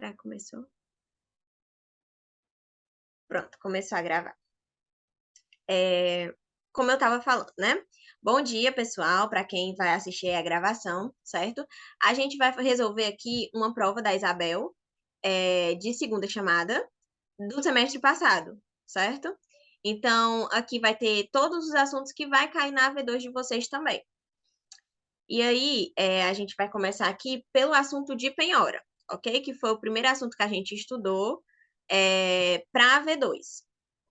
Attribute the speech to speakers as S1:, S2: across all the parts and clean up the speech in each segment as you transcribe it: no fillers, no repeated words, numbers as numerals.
S1: Já começou? Pronto, começou a gravar. Como eu estava falando, né? Bom dia, pessoal, para quem vai assistir a gravação, certo? A gente vai resolver aqui uma prova da Isabel, de segunda chamada, do semestre passado, certo? Então, aqui vai ter todos os assuntos que vai cair na AV2 de vocês também. E aí, a gente vai começar aqui pelo assunto de penhora, ok? Que foi o primeiro assunto que a gente estudou para a AV2,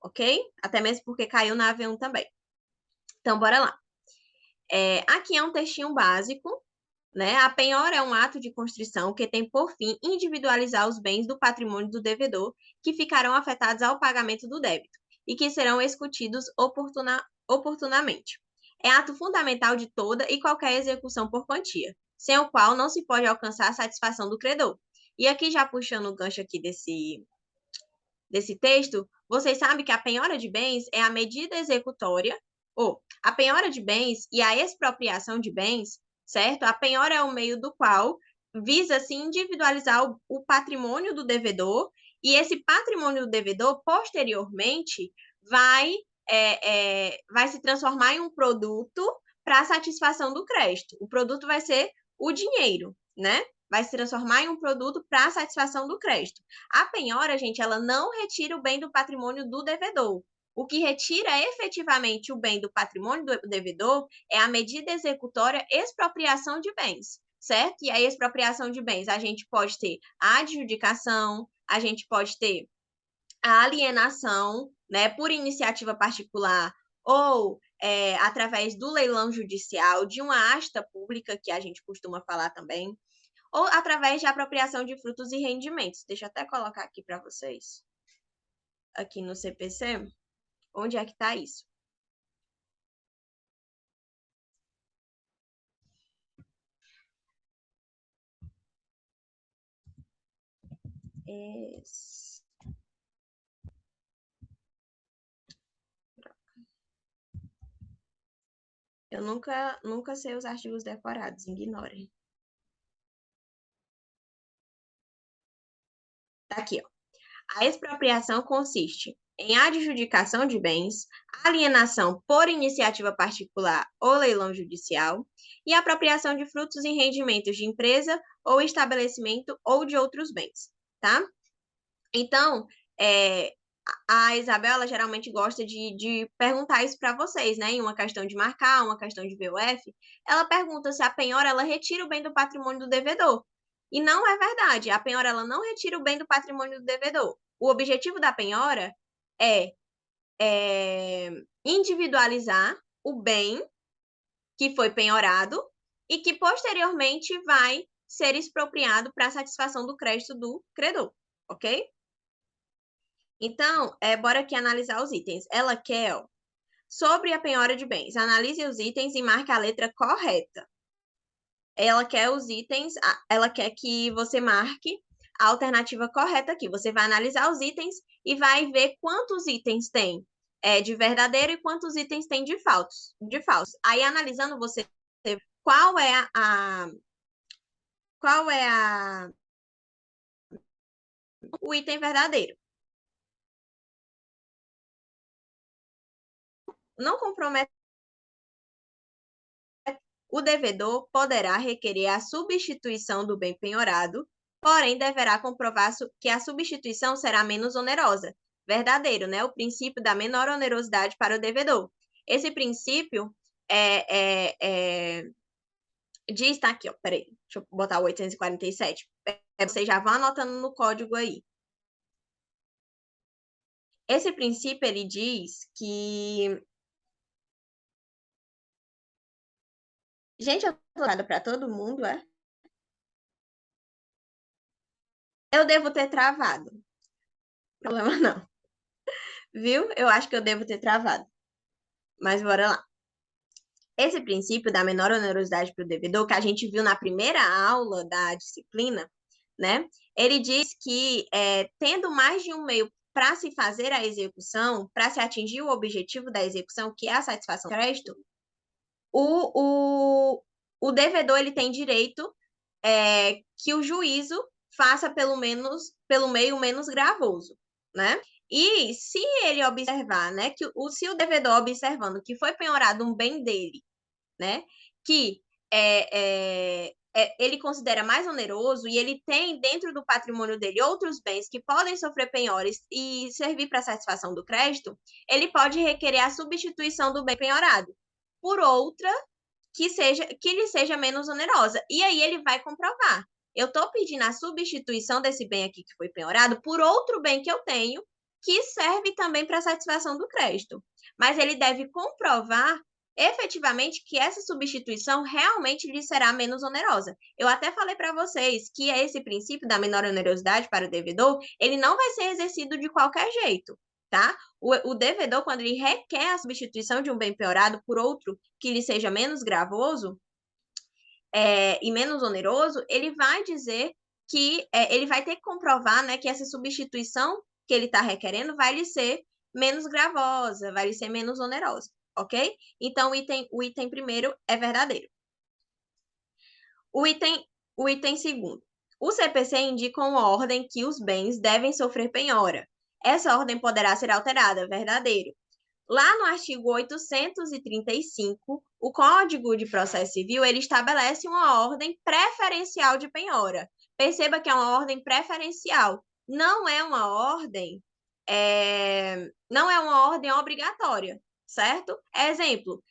S1: ok? Até mesmo porque caiu na AV1 também. Então, bora lá. Aqui é um textinho básico, né? A penhora é um ato de constrição que tem por fim individualizar os bens do patrimônio do devedor que ficarão afetados ao pagamento do débito e que serão excutidos oportunamente. É ato fundamental de toda e qualquer execução por quantia, sem o qual não se pode alcançar a satisfação do credor. E aqui, já puxando o gancho aqui desse texto, vocês sabem que a penhora de bens é a medida executória, ou a penhora de bens e a expropriação de bens, certo? A penhora é o meio do qual visa-se individualizar o patrimônio do devedor, e esse patrimônio do devedor, posteriormente, vai se transformar em um produto para a satisfação do crédito. O produto vai ser o dinheiro, né? Vai se transformar em um produto para a satisfação do crédito. A penhora, gente, ela não retira o bem do patrimônio do devedor. O que retira efetivamente o bem do patrimônio do devedor é a medida executória expropriação de bens, certo? E a expropriação de bens, a gente pode ter a adjudicação, a gente pode ter a alienação, né, por iniciativa particular ou através do leilão judicial, de uma asta pública, que a gente costuma falar também, ou através de apropriação de frutos e rendimentos. Deixa eu até colocar aqui para vocês, aqui no CPC, onde é que está isso? Eu nunca sei os artigos decorados, ignorem. Tá aqui, ó. A expropriação consiste em adjudicação de bens, alienação por iniciativa particular ou leilão judicial e apropriação de frutos e rendimentos de empresa ou estabelecimento ou de outros bens, tá? Então, a Isabela geralmente gosta de perguntar isso para vocês, né? Em uma questão de marcar, uma questão de VUF, ela pergunta se a penhora ela retira o bem do patrimônio do devedor. E não é verdade. A penhora ela não retira o bem do patrimônio do devedor. O objetivo da penhora é, individualizar o bem que foi penhorado e que posteriormente vai ser expropriado para satisfação do crédito do credor, ok? Então, bora aqui analisar os itens. Ela quer, ó, sobre a penhora de bens, analise os itens e marque a letra correta. Ela quer os itens, ela quer que você marque a alternativa correta aqui. Você vai analisar os itens e vai ver quantos itens tem de verdadeiro e quantos itens tem de falsos. Aí, analisando, você qual é qual é o item verdadeiro. Não compromete. O devedor poderá requerer a substituição do bem penhorado, porém deverá comprovar que a substituição será menos onerosa. Verdadeiro, né? O princípio da menor onerosidade para o devedor. Esse princípio diz, tá aqui, ó, peraí, deixa eu botar o 847. Vocês já vão anotando no código aí. Esse princípio, ele diz que... Gente, eu tô falando para todo mundo, é? Eu devo ter travado. Problema não. Viu? Eu acho que eu devo ter travado. Mas bora lá. Esse princípio da menor onerosidade para o devedor, que a gente viu na primeira aula da disciplina, né? Ele diz que, tendo mais de um meio para se fazer a execução, para se atingir o objetivo da execução, que é a satisfação do crédito, o devedor ele tem direito que o juízo faça pelo meio menos gravoso, né? E se ele observar, né, se o devedor observando que foi penhorado um bem dele, né, que ele considera mais oneroso e ele tem dentro do patrimônio dele outros bens que podem sofrer penhores e servir para satisfação do crédito, ele pode requerer a substituição do bem penhorado por outra que lhe seja menos onerosa. E aí ele vai comprovar. Eu estou pedindo a substituição desse bem aqui que foi penhorado por outro bem que eu tenho que serve também para satisfação do crédito. Mas ele deve comprovar efetivamente que essa substituição realmente lhe será menos onerosa. Eu até falei para vocês que esse princípio da menor onerosidade para o devedor, ele não vai ser exercido de qualquer jeito, tá? O devedor, quando ele requer a substituição de um bem penhorado por outro que lhe seja menos gravoso e menos oneroso, ele vai dizer que ele vai ter que comprovar, né, que essa substituição que ele está requerendo vai lhe ser menos gravosa, vai lhe ser menos onerosa, ok? Então, o item primeiro é verdadeiro. O item segundo. O CPC indica uma ordem que os bens devem sofrer penhora. Essa ordem poderá ser alterada, verdadeiro. Lá no artigo 835, o Código de Processo Civil, ele estabelece uma ordem preferencial de penhora. Perceba que é uma ordem preferencial, não é uma ordem, não é uma ordem obrigatória, certo? Exemplo,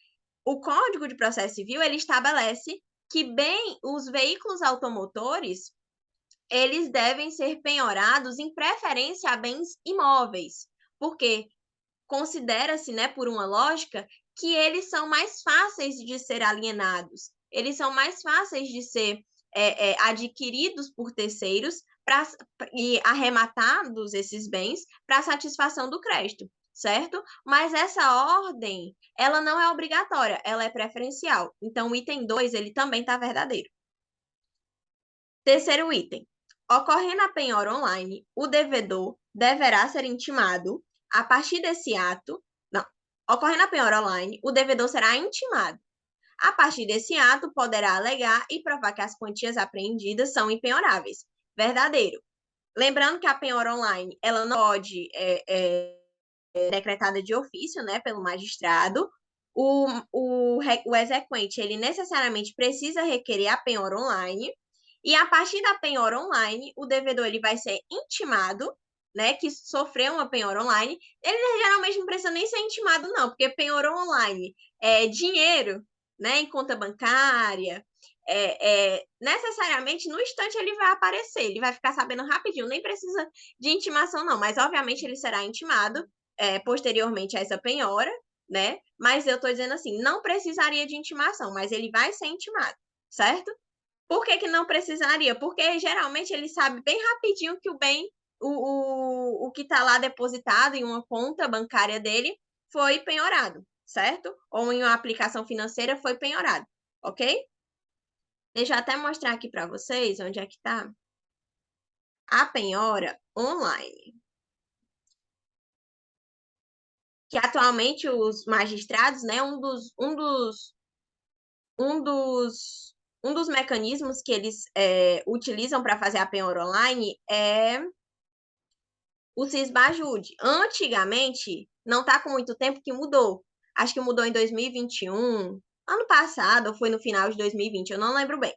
S1: o Código de Processo Civil, ele estabelece que bem os veículos automotores, eles devem ser penhorados em preferência a bens imóveis, porque considera-se, né, por uma lógica, que eles são mais fáceis de ser alienados, eles são mais fáceis de ser adquiridos por terceiros e arrematados esses bens para satisfação do crédito, certo? Mas essa ordem, ela não é obrigatória, ela é preferencial. Então, o item 2, ele também está verdadeiro. Terceiro item. Ocorrendo a penhora online, o devedor deverá ser intimado. A partir desse ato, ocorrendo a penhora online, o devedor será intimado. A partir desse ato, poderá alegar e provar que as quantias apreendidas são impenhoráveis. Verdadeiro. Lembrando que a penhora online, ela não pode decretada de ofício, né, pelo magistrado. O exequente, ele necessariamente precisa requerer a penhora online. E a partir da penhora online, o devedor ele vai ser intimado, né, que sofreu uma penhora online. Ele geralmente não precisa nem ser intimado, não, porque penhora online é dinheiro, né, em conta bancária. Necessariamente no instante ele vai aparecer, ele vai ficar sabendo rapidinho, nem precisa de intimação, não, mas obviamente ele será intimado posteriormente a essa penhora, né? Mas eu estou dizendo assim, não precisaria de intimação, mas ele vai ser intimado, certo? Por que que não precisaria? Porque geralmente ele sabe bem rapidinho que o bem, o que está lá depositado em uma conta bancária dele foi penhorado, certo? Ou em uma aplicação financeira foi penhorado, ok? Deixa eu até mostrar aqui para vocês onde é que está a penhora online. Que atualmente os magistrados, né, um dos mecanismos que eles utilizam para fazer a penhora online é o Cisbajude. Antigamente, não está com muito tempo que mudou. Acho que mudou em 2021, ano passado, ou foi no final de 2020, eu não lembro bem.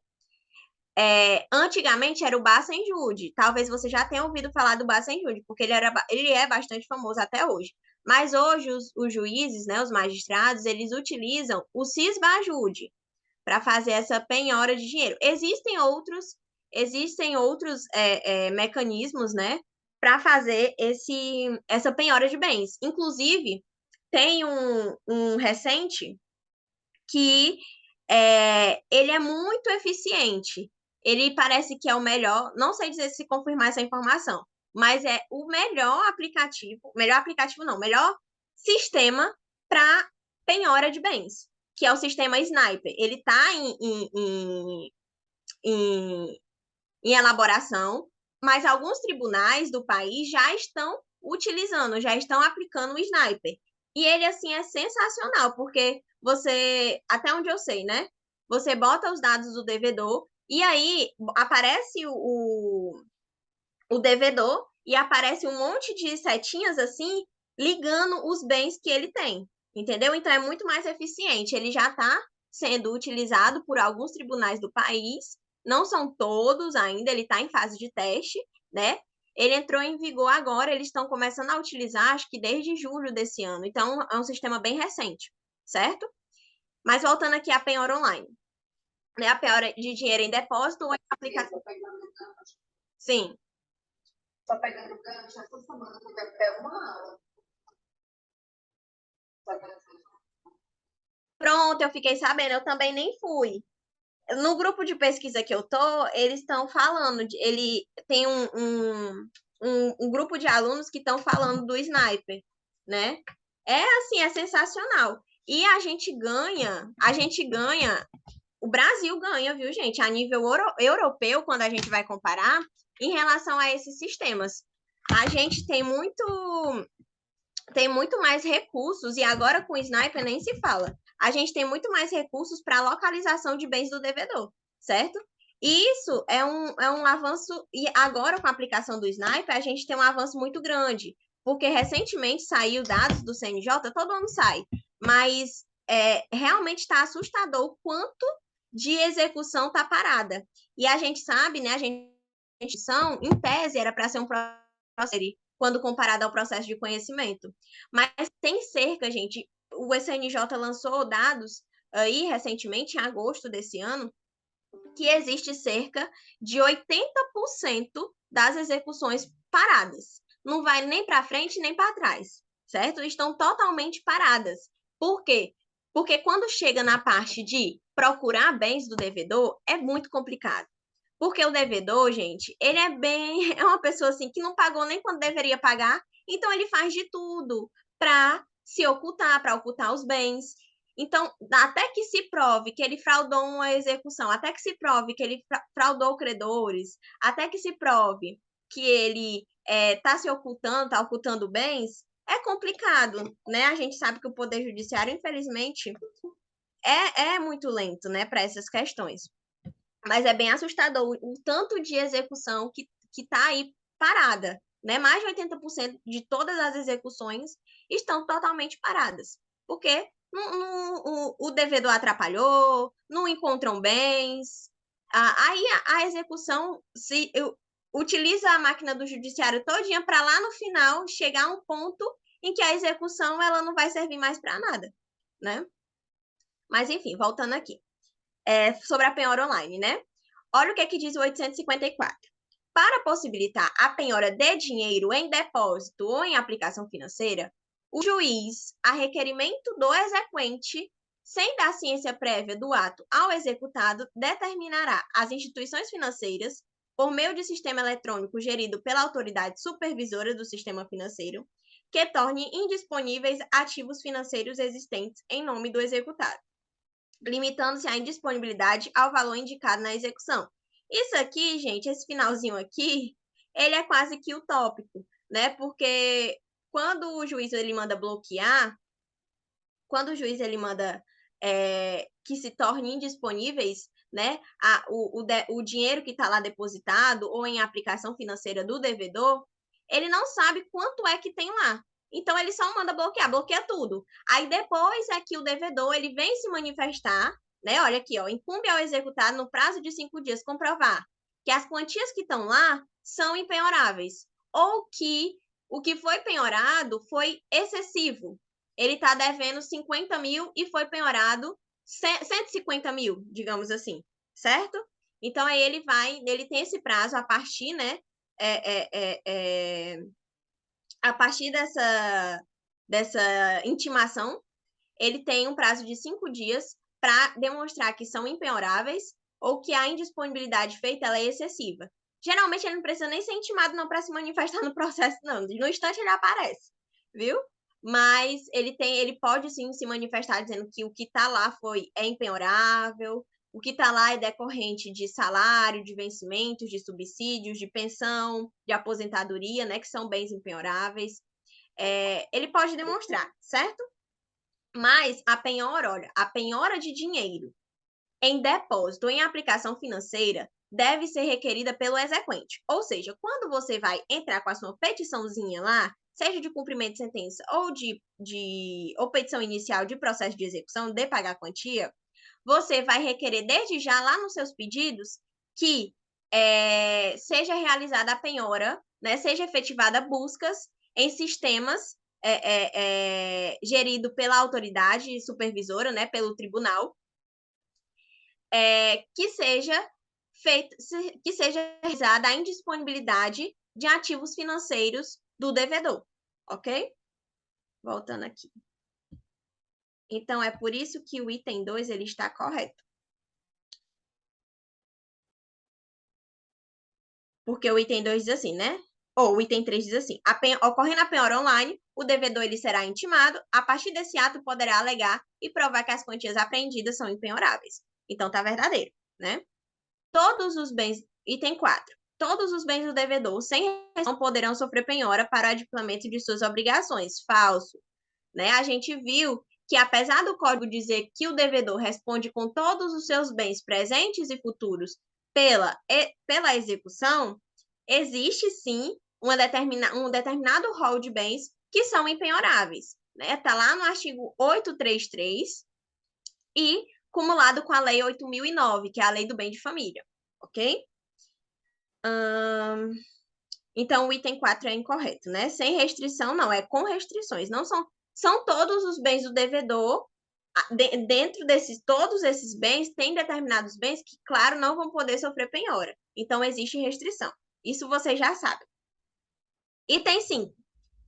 S1: Antigamente era o Bacenjude. Talvez você já tenha ouvido falar do Bacenjude, porque ele é bastante famoso até hoje. Mas hoje os juízes, né, os magistrados, eles utilizam o Cisbajude para fazer essa penhora de dinheiro. Existem outros mecanismos, né, para fazer essa penhora de bens. Inclusive, tem um recente que ele é muito eficiente. Ele parece que é o melhor, não sei dizer se confirmar essa informação, mas é o melhor aplicativo não, melhor sistema para penhora de bens, que é o sistema Sniper. Ele está em elaboração, mas alguns tribunais do país já estão utilizando, já estão aplicando o Sniper. E ele, assim, é sensacional, porque você, até onde eu sei, né? Você bota os dados do devedor e aí aparece o devedor e aparece um monte de setinhas assim, ligando os bens que ele tem, entendeu? Então é muito mais eficiente. Ele já está sendo utilizado por alguns tribunais do país, não são todos ainda, ele está em fase de teste, né? Ele entrou em vigor agora, eles estão começando a utilizar, acho que desde julho desse ano. Então, é um sistema bem recente, certo? Mas voltando aqui à penhora online, né? A penhora de dinheiro em depósito ou em aplicação. Sim.
S2: Só pegando o gancho, essa semana eu pego uma aula.
S1: Pronto, eu fiquei sabendo, eu também nem fui. No grupo de pesquisa que eu tô, eles estão falando, ele tem um grupo de alunos que estão falando do Sniper, né? É assim, é sensacional. E a gente ganha, o Brasil ganha, viu, gente? A nível europeu, quando a gente vai comparar, em relação a esses sistemas. A gente tem muito mais recursos, e agora com o Sniper nem se fala. A gente tem muito mais recursos para localização de bens do devedor, certo? E isso é um avanço, e agora com a aplicação do Sniper, a gente tem um avanço muito grande, porque recentemente saiu dados do CNJ, todo ano sai, mas realmente está assustador o quanto de execução está parada. E a gente sabe, né, a gente, em tese, era para ser um processo quando comparado ao processo de conhecimento. Mas tem cerca, gente, o SNJ lançou dados aí recentemente, em agosto desse ano, que existe cerca de 80% das execuções paradas. Não vai nem para frente nem para trás, certo? Estão totalmente paradas. Por quê? Porque quando chega na parte de procurar bens do devedor, é muito complicado. Porque o devedor, gente, ele é uma pessoa assim que não pagou nem quando deveria pagar, então ele faz de tudo para se ocultar, para ocultar os bens. Então, até que se prove que ele fraudou uma execução, até que se prove que ele fraudou credores, até que se prove que ele está se ocultando, está ocultando bens, é complicado, né? A gente sabe que o Poder Judiciário, infelizmente, é muito lento, né, para essas questões. Mas é bem assustador o tanto de execução que está aí parada, né? Mais de 80% de todas as execuções estão totalmente paradas, porque o devedor atrapalhou, não encontram bens, aí a execução se utiliza a máquina do judiciário todinha para lá no final chegar a um ponto em que a execução ela não vai servir mais para nada, né? Mas enfim, voltando aqui sobre a penhora online, né? Olha o que diz o 854. Para possibilitar a penhora de dinheiro em depósito ou em aplicação financeira, o juiz, a requerimento do exequente, sem dar ciência prévia do ato ao executado, determinará as instituições financeiras, por meio de sistema eletrônico gerido pela autoridade supervisora do sistema financeiro, que torne indisponíveis ativos financeiros existentes em nome do executado, limitando-se a indisponibilidade ao valor indicado na execução. Isso aqui, gente, esse finalzinho aqui, ele é quase que utópico, né? Porque quando o juiz ele manda bloquear, quando o juiz ele manda que se torne indisponíveis, né, o dinheiro que está lá depositado ou em aplicação financeira do devedor, ele não sabe quanto é que tem lá. Então, ele só manda bloquear, bloqueia tudo. Aí, depois é que o devedor, ele vem se manifestar, né? Olha aqui, ó, incumbe ao executado, no prazo de 5 dias, comprovar que as quantias que estão lá são impenhoráveis, ou que o que foi penhorado foi excessivo. Ele está devendo 50 mil e foi penhorado 150 mil, digamos assim, certo? Então, aí ele tem esse prazo a partir, né? A partir dessa intimação, ele tem um prazo de 5 dias para demonstrar que são impenhoráveis ou que a indisponibilidade feita ela é excessiva. Geralmente, ele não precisa nem ser intimado não para se manifestar no processo, não. No instante, ele aparece, viu? Mas ele pode sim se manifestar dizendo que o que está lá é impenhorável, o que está lá é decorrente de salário, de vencimentos, de subsídios, de pensão, de aposentadoria, né, que são bens impenhoráveis. Ele pode demonstrar, certo? Mas a penhora, olha, a penhora de dinheiro em depósito ou em aplicação financeira deve ser requerida pelo exequente. Ou seja, quando você vai entrar com a sua petiçãozinha lá, seja de cumprimento de sentença ou petição inicial de processo de execução de pagar a quantia, você vai requerer desde já lá nos seus pedidos que seja realizada a penhora, né, seja efetivada buscas em sistemas gerido pela autoridade supervisora, né, pelo tribunal, que seja realizada a indisponibilidade de ativos financeiros do devedor, ok? Voltando aqui. Então, é por isso que o item 2 ele está correto. Porque o item 2 diz assim, né? Ou o item 3 diz assim, ocorrendo a penhora online, o devedor ele será intimado, a partir desse ato poderá alegar e provar que as quantias apreendidas são impenhoráveis. Então, tá verdadeiro, né? Todos os bens, item 4, todos os bens do devedor, sem restrição, poderão sofrer penhora para adimplemento de suas obrigações. Falso, né? A gente viu que, apesar do código dizer que o devedor responde com todos os seus bens presentes e futuros pela execução, existe sim um determinado rol de bens que são impenhoráveis. Está lá no artigo 833 e cumulado com a Lei 8.009, que é a Lei do Bem de Família, ok? Então, o item 4 é incorreto, né? Sem restrição, não, é com restrições. Não são todos os bens do devedor. Dentro todos esses bens, tem determinados bens que, claro, não vão poder sofrer penhora. Então, existe restrição. Isso você já sabe. Item 5.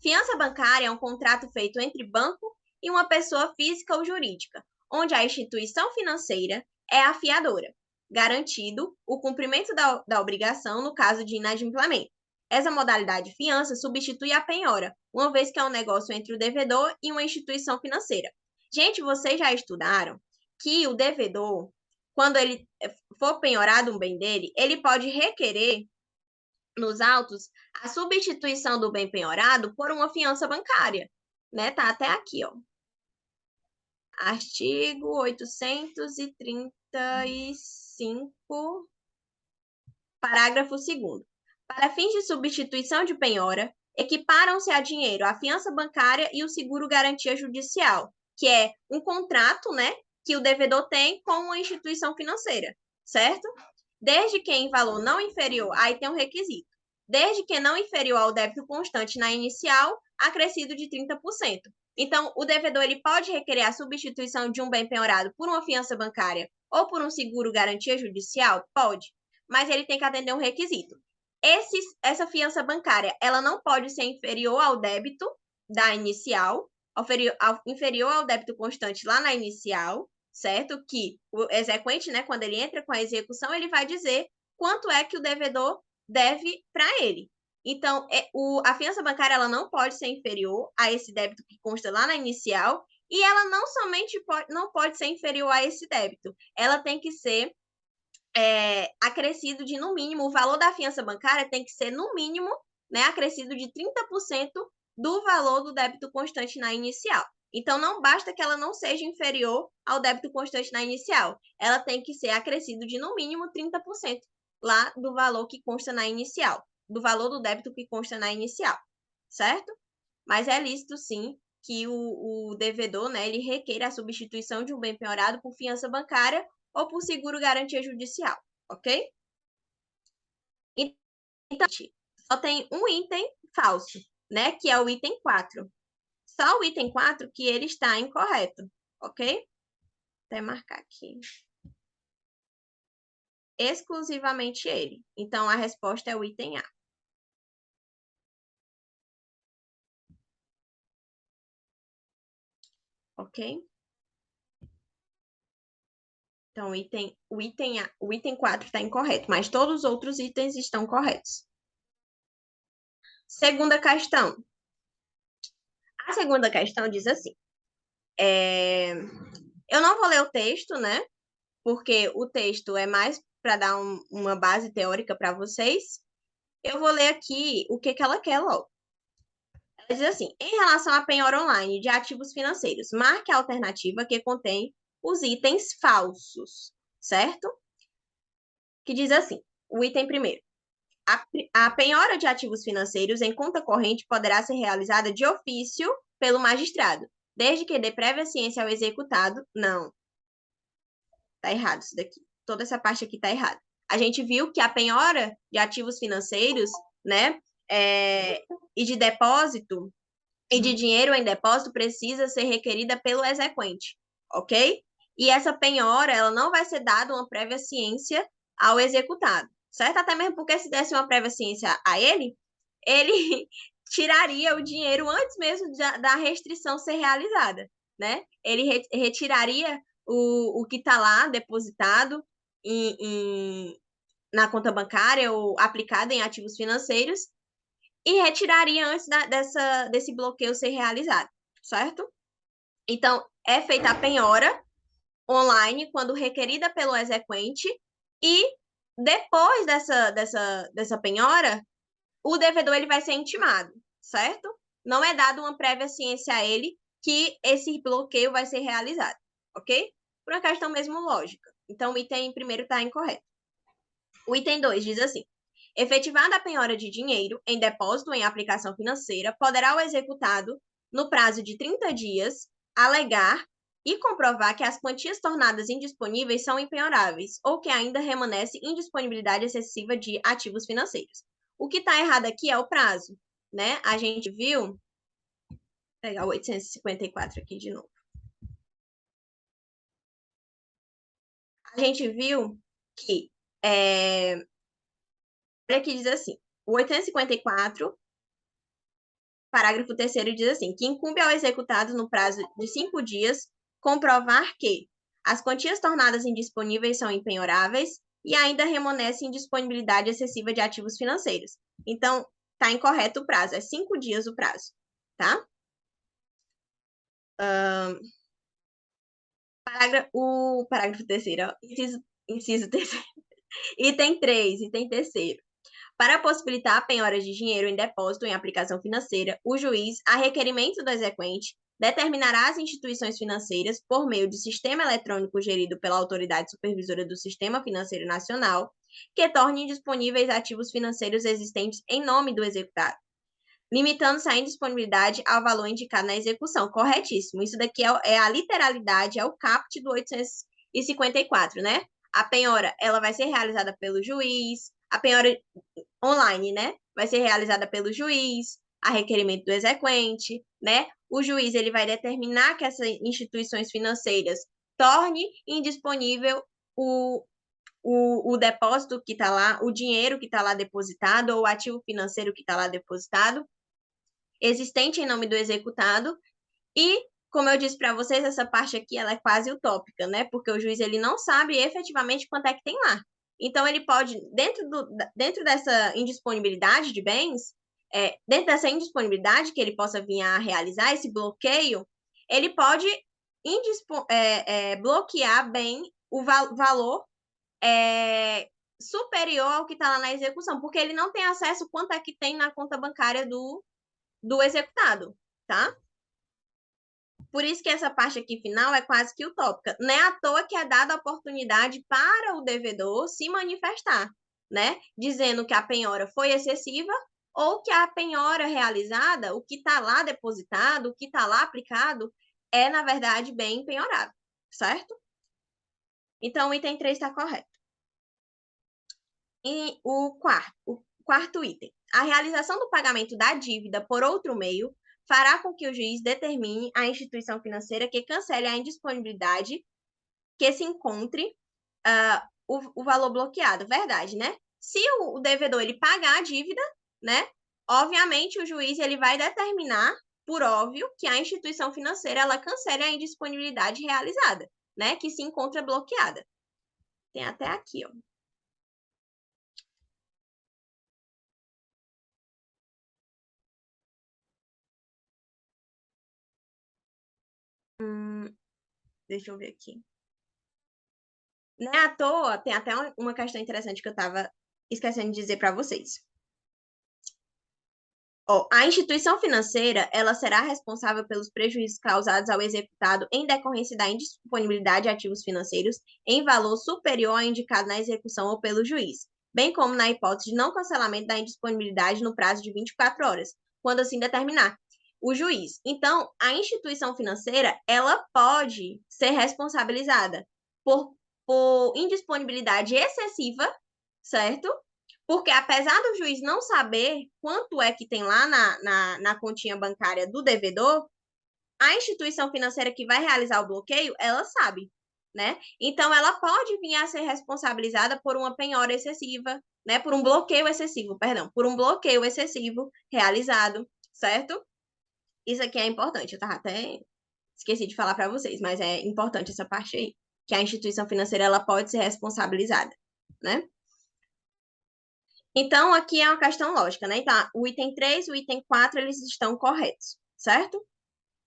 S1: Fiança bancária é um contrato feito entre banco e uma pessoa física ou jurídica, onde a instituição financeira é a fiadora, garantido o cumprimento da obrigação no caso de inadimplemento. Essa modalidade de fiança substitui a penhora, uma vez que é um negócio entre o devedor e uma instituição financeira. Gente, vocês já estudaram que o devedor, quando ele for penhorado um bem dele, ele pode requerer nos autos a substituição do bem penhorado por uma fiança bancária, né? Tá até aqui, ó. Artigo 835, parágrafo 2º. Para fins de substituição de penhora, equiparam-se a dinheiro a fiança bancária e o seguro garantia judicial, que é um contrato, né, que o devedor tem com uma instituição financeira, certo? Desde que em valor não inferior, aí tem um requisito, desde que não inferior ao débito constante na inicial, acrescido de 30%. Então, o devedor ele pode requerer a substituição de um bem penhorado por uma fiança bancária ou por um seguro garantia judicial? Pode, mas ele tem que atender um requisito. Essa fiança bancária, ela não pode ser inferior ao débito da inicial, inferior ao débito constante lá na inicial, certo? Que o exequente, né, quando ele entra com a execução, ele vai dizer quanto é que o devedor deve para ele. Então, a fiança bancária ela não pode ser inferior a esse débito que consta lá na inicial, e ela não somente não pode ser inferior a esse débito, ela tem que ser acrescido de, no mínimo, o valor da fiança bancária tem que ser, no mínimo, né, acrescido de 30% do valor do débito constante na inicial. Então, não basta que ela não seja inferior ao débito constante na inicial, ela tem que ser acrescido de, no mínimo, 30% lá do valor que consta na inicial, do valor do débito que consta na inicial, certo? Mas é lícito, sim, que o devedor, né, ele requeira a substituição de um bem penhorado por fiança bancária ou por seguro garantia judicial, ok? Então, só tem um item falso, né, que é o item 4. Só o item 4 que ele está incorreto, ok? Até marcar aqui. Exclusivamente ele. Então, a resposta é o item A. Ok? Então, o item 4 está incorreto, mas todos os outros itens estão corretos. Segunda questão. A segunda questão diz assim. Eu não vou ler o texto, né? Porque o texto é mais para dar uma base teórica para vocês. Eu vou ler aqui o que ela quer logo. Ela diz assim, em relação à penhora online de ativos financeiros, marque a alternativa que contém os itens falsos, certo? Que diz assim, o item primeiro. A penhora de ativos financeiros em conta corrente poderá ser realizada de ofício pelo magistrado, desde que dê prévia ciência ao executado. Não, tá errado isso daqui. Toda essa parte aqui tá errada. A gente viu que a penhora de ativos financeiros, né, e de depósito, e de dinheiro em depósito precisa ser requerida pelo exequente, ok? E essa penhora, ela não vai ser dada uma prévia ciência ao executado, certo? Até mesmo porque se desse uma prévia ciência a ele tiraria o dinheiro antes mesmo da restrição ser realizada, né? Ele retiraria o que está lá depositado na conta bancária ou aplicado em ativos financeiros e retiraria antes desse bloqueio ser realizado, certo? Então, é feita a penhora online quando requerida pelo exequente e depois dessa penhora, o devedor ele vai ser intimado, certo? Não é dado uma prévia ciência a ele que esse bloqueio vai ser realizado, ok? Por uma questão mesmo lógica. Então, o item primeiro está incorreto. O item 2 diz assim: efetivada a penhora de dinheiro em depósito em aplicação financeira, poderá o executado, no prazo de 30 dias, alegar e comprovar que as quantias tornadas indisponíveis são impenhoráveis ou que ainda remanesce indisponibilidade excessiva de ativos financeiros. O que está errado aqui é o prazo, né? A gente viu. Vou pegar o 854 aqui de novo. A gente viu que. Olha que diz assim: o 854, parágrafo 3º, diz assim: que incumbe ao executado, no prazo de 5 dias, comprovar que as quantias tornadas indisponíveis são impenhoráveis e ainda remanesce indisponibilidade excessiva de ativos financeiros. Então, está incorreto o prazo, é 5 dias o prazo, tá? O parágrafo 3º, inciso 3º. Item 3, item 3º. Para possibilitar a penhora de dinheiro em depósito em aplicação financeira, o juiz, a requerimento do exequente, determinará às instituições financeiras, por meio de sistema eletrônico gerido pela Autoridade Supervisora do Sistema Financeiro Nacional, que tornem disponíveis ativos financeiros existentes em nome do executado, limitando-se a indisponibilidade ao valor indicado na execução. Corretíssimo. Isso daqui é a literalidade, é o caput do 854, né? A penhora, ela vai ser realizada pelo juiz, a penhora online, né? Vai ser realizada pelo juiz, a requerimento do exequente, né? O juiz, ele vai determinar que essas instituições financeiras torne indisponível o depósito que está lá, o dinheiro que está lá depositado, ou o ativo financeiro que está lá depositado, existente em nome do executado, e, como eu disse para vocês, essa parte aqui ela é quase utópica, né? Porque o juiz ele não sabe efetivamente quanto é que tem lá. Então, ele pode, dentro dessa indisponibilidade de bens, dentro dessa indisponibilidade que ele possa vir a realizar, esse bloqueio, ele pode bloquear bem o valor superior ao que está lá na execução, porque ele não tem acesso quanto é que tem na conta bancária do executado, tá? Por isso que essa parte aqui final é quase que utópica. Não é à toa que é dada a oportunidade para o devedor se manifestar, né? Dizendo que a penhora foi excessiva ou que a penhora realizada, o que está lá depositado, o que está lá aplicado, é, na verdade, bem penhorado, certo? Então, o item 3 está correto. E o quarto item. A realização do pagamento da dívida por outro meio fará com que o juiz determine à instituição financeira que cancele a indisponibilidade que se encontre o valor bloqueado. Verdade, né? Se o devedor ele pagar a dívida, né? Obviamente, o juiz ele vai determinar, por óbvio, que a instituição financeira ela cancele a indisponibilidade realizada, né? Que se encontra bloqueada. Tem até aqui, ó. Deixa eu ver aqui. Não é à toa, tem até uma questão interessante que eu estava esquecendo de dizer para vocês. A instituição financeira, ela será responsável pelos prejuízos causados ao executado em decorrência da indisponibilidade de ativos financeiros em valor superior ao indicado na execução ou pelo juiz, bem como na hipótese de não cancelamento da indisponibilidade no prazo de 24 horas, quando assim determinar o juiz. Então, a instituição financeira, ela pode ser responsabilizada por indisponibilidade excessiva, certo? Porque apesar do juiz não saber quanto é que tem lá na continha bancária do devedor, a instituição financeira que vai realizar o bloqueio, ela sabe, né? Então, ela pode vir a ser responsabilizada por uma penhora excessiva, né? Por um bloqueio excessivo, perdão, por um bloqueio excessivo realizado, certo? Isso aqui é importante, eu tava até esqueci de falar para vocês, mas é importante essa parte aí, que a instituição financeira ela pode ser responsabilizada, né? Então, aqui é uma questão lógica, né? Então, o item 3 e o item 4, eles estão corretos, certo?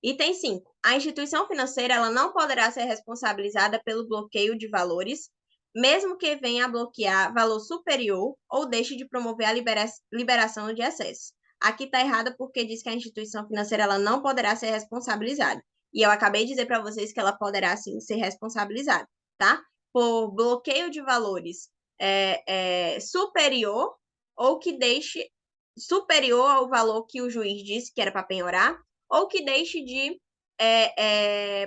S1: Item 5. A instituição financeira ela não poderá ser responsabilizada pelo bloqueio de valores, mesmo que venha a bloquear valor superior ou deixe de promover a liberação de excesso. Aqui está errado porque diz que a instituição financeira ela não poderá ser responsabilizada. E eu acabei de dizer para vocês que ela poderá sim ser responsabilizada, tá? Por bloqueio de valores superior ou que deixe superior ao valor que o juiz disse que era para penhorar, ou que deixe de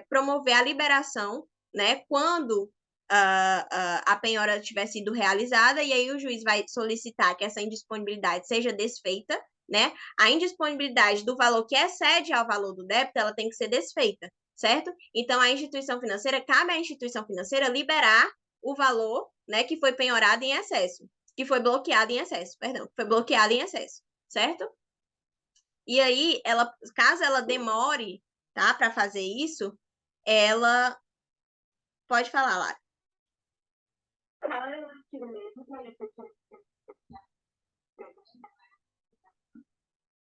S1: promover a liberação, né, quando a penhora tiver sido realizada, e aí o juiz vai solicitar que essa indisponibilidade seja desfeita, né? A indisponibilidade do valor que excede ao valor do débito, ela tem que ser desfeita, certo? Então, a instituição financeira, cabe à instituição financeira liberar o valor, né, que foi penhorado em excesso, que foi bloqueado em excesso, perdão, que foi bloqueado em excesso, certo? E aí, ela, caso ela demore, tá, para fazer isso, ela pode falar, Lara.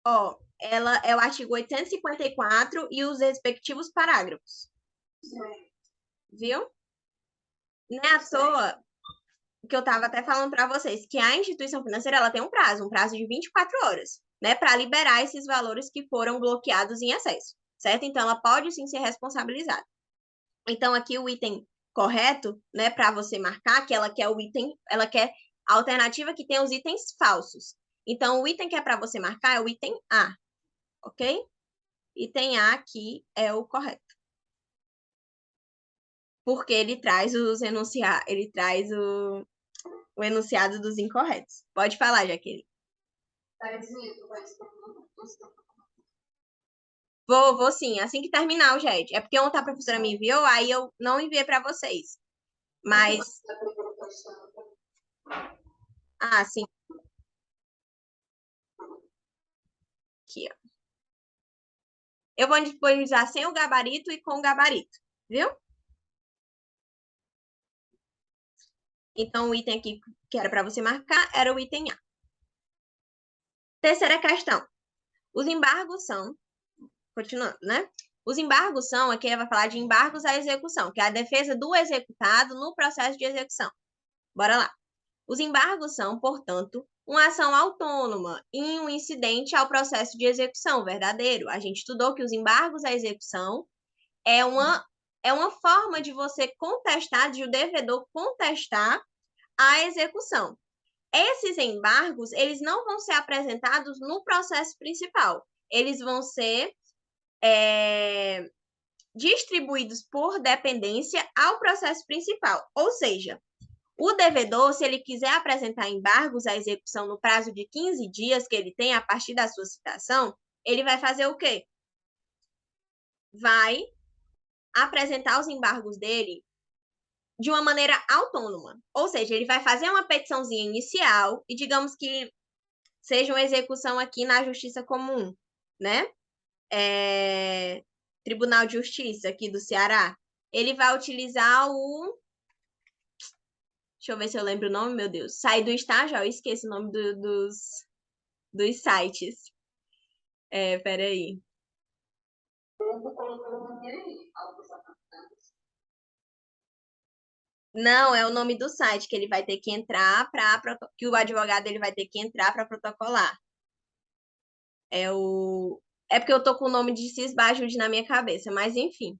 S1: Ó, ela é o artigo 854 e os respectivos parágrafos, viu? Não é à toa que eu estava até falando para vocês que a instituição financeira ela tem um prazo de 24 horas, né, para liberar esses valores que foram bloqueados em excesso, certo? Então, ela pode sim ser responsabilizada. Então, aqui o item correto, né, para você marcar, que ela quer o item, ela quer a alternativa que tem os itens falsos. Então, o item que é para você marcar é o item A, ok? Item A aqui é o correto. Porque ele traz os enunciados, ele traz o enunciado dos incorretos. Pode falar, Jaqueline. Vou sim, assim que terminar o JET. É porque ontem a professora me enviou, aí eu não enviei para vocês. Mas. Ah, sim. Aqui, ó. Eu vou disponibilizar sem o gabarito e com o gabarito, viu? Então, o item aqui que era para você marcar era o item A. Terceira questão. Os embargos são, continuando, né? Os embargos são, aqui ele vai falar de embargos à execução, que é a defesa do executado no processo de execução. Bora lá. Os embargos são, portanto, uma ação autônoma e um incidente ao processo de execução verdadeiro. A gente estudou que os embargos à execução é uma forma de você contestar, de o devedor contestar a execução. Esses embargos, eles não vão ser apresentados no processo principal. Eles vão ser distribuídos por dependência ao processo principal. Ou seja, o devedor, se ele quiser apresentar embargos à execução no prazo de 15 dias que ele tem a partir da sua citação, ele vai fazer o quê? Vai apresentar os embargos dele de uma maneira autônoma. Ou seja, ele vai fazer uma petiçãozinha inicial e digamos que seja uma execução aqui na Justiça Comum, né? Tribunal de Justiça aqui do Ceará. Ele vai utilizar o... Deixa eu ver se eu lembro o nome, meu Deus. Sai do estágio, eu esqueço o nome dos sites. Peraí. Não, é o nome do site que ele vai ter que entrar que o advogado ele vai ter que entrar para protocolar. É porque eu tô com o nome de Cisba Ajude na minha cabeça, mas enfim.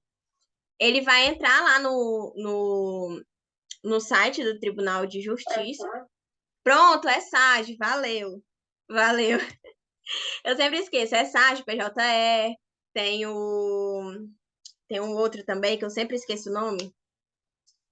S1: Ele vai entrar lá no site do Tribunal de Justiça. Pronto, é SAGE, valeu. Valeu. Eu sempre esqueço, é SAGE, PJE, tem tem um outro também que eu sempre esqueço o nome.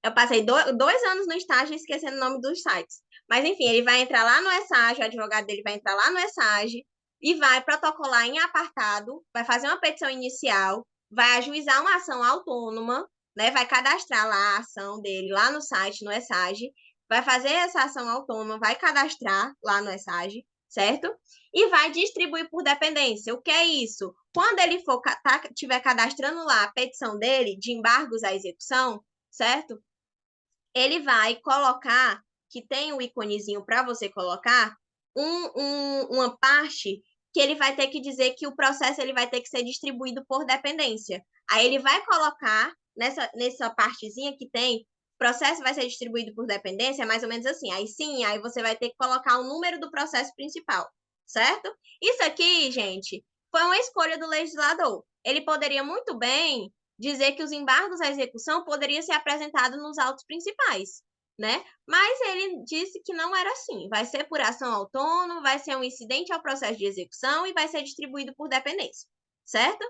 S1: Eu passei 2 anos no estágio esquecendo o nome dos sites. Mas, enfim, ele vai entrar lá no ESAGE, o advogado dele vai entrar lá no ESAGE e vai protocolar em apartado, vai fazer uma petição inicial, vai ajuizar uma ação autônoma, né? Vai cadastrar lá a ação dele lá no site, no ESAGE, vai fazer essa ação autônoma, vai cadastrar lá no ESAGE, certo? E vai distribuir por dependência. O que é isso? Quando ele for tiver cadastrando lá a petição dele de embargos à execução, certo? Ele vai colocar, que tem o íconezinho para você colocar, uma parte que ele vai ter que dizer que o processo ele vai ter que ser distribuído por dependência. Aí ele vai colocar nessa partezinha que tem, processo vai ser distribuído por dependência, é mais ou menos assim. Aí sim, aí você vai ter que colocar o número do processo principal, certo? Isso aqui, gente, foi uma escolha do legislador. Ele poderia muito bem dizer que os embargos à execução poderiam ser apresentados nos autos principais, né? Mas ele disse que não era assim. Vai ser por ação autônoma, vai ser um incidente ao processo de execução e vai ser distribuído por dependência, certo?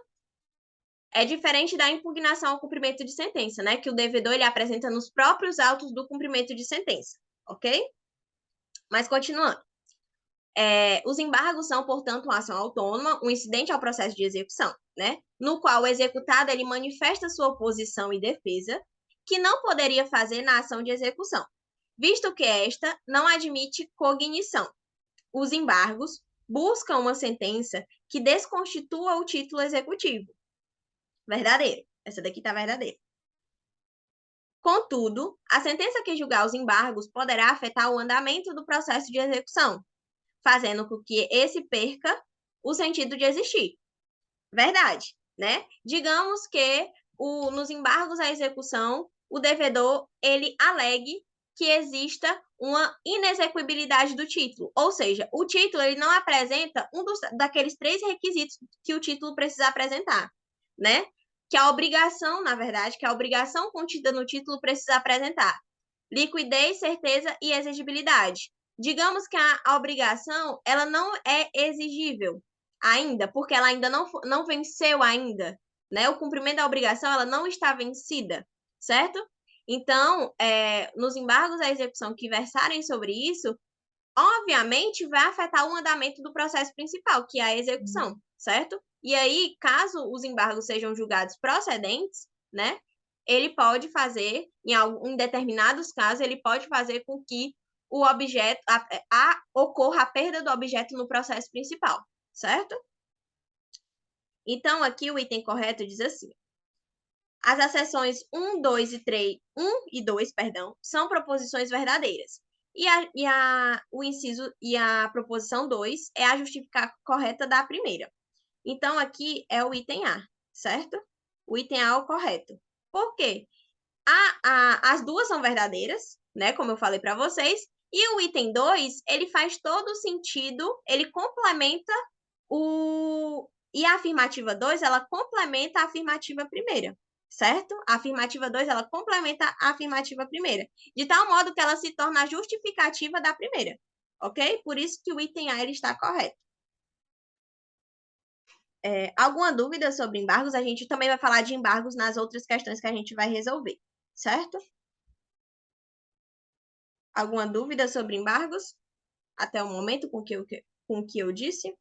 S1: É diferente da impugnação ao cumprimento de sentença, né? Que o devedor ele apresenta nos próprios autos do cumprimento de sentença, ok? Mas continuando. Os embargos são, portanto, uma ação autônoma, um incidente ao processo de execução, né? No qual o executado ele manifesta sua oposição e defesa, que não poderia fazer na ação de execução, visto que esta não admite cognição. Os embargos buscam uma sentença que desconstitua o título executivo. Verdadeiro. Essa daqui está verdadeira. Contudo, a sentença que julgar os embargos poderá afetar o andamento do processo de execução, fazendo com que esse perca o sentido de existir. Verdade, né? Digamos que nos embargos à execução, o devedor ele alegue que exista uma inexequibilidade do título, ou seja, o título ele não apresenta daqueles 3 requisitos que o título precisa apresentar, né? Que a obrigação, na verdade, que a obrigação contida no título precisa apresentar liquidez, certeza e exigibilidade. Digamos que a obrigação ela não é exigível ainda, porque ela ainda não venceu ainda, né? O cumprimento da obrigação ela não está vencida, certo? Então, nos embargos à execução que versarem sobre isso, obviamente vai afetar o andamento do processo principal, que é a execução, certo? E aí, caso os embargos sejam julgados procedentes, né? Ele pode fazer, em determinados casos, ele pode fazer com que o objeto ocorra a perda do objeto no processo principal, certo? Então, aqui o item correto diz assim: as acessões 1, 2 e 3, 1 e 2, perdão, são proposições verdadeiras. O inciso e a proposição 2 é a justificativa correta da primeira. Então, aqui é o item A, certo? O item A é o correto. Por quê? As duas são verdadeiras, né? Como eu falei para vocês. E o item 2, ele faz todo sentido, ele complementa E a afirmativa 2, ela complementa a afirmativa primeira, certo? A afirmativa 2, ela complementa a afirmativa primeira, de tal modo que ela se torna a justificativa da primeira, ok? Por isso que o item A ele está correto. Alguma dúvida sobre embargos? A gente também vai falar de embargos nas outras questões que a gente vai resolver, certo? Alguma dúvida sobre embargos? Até o momento com o que eu disse?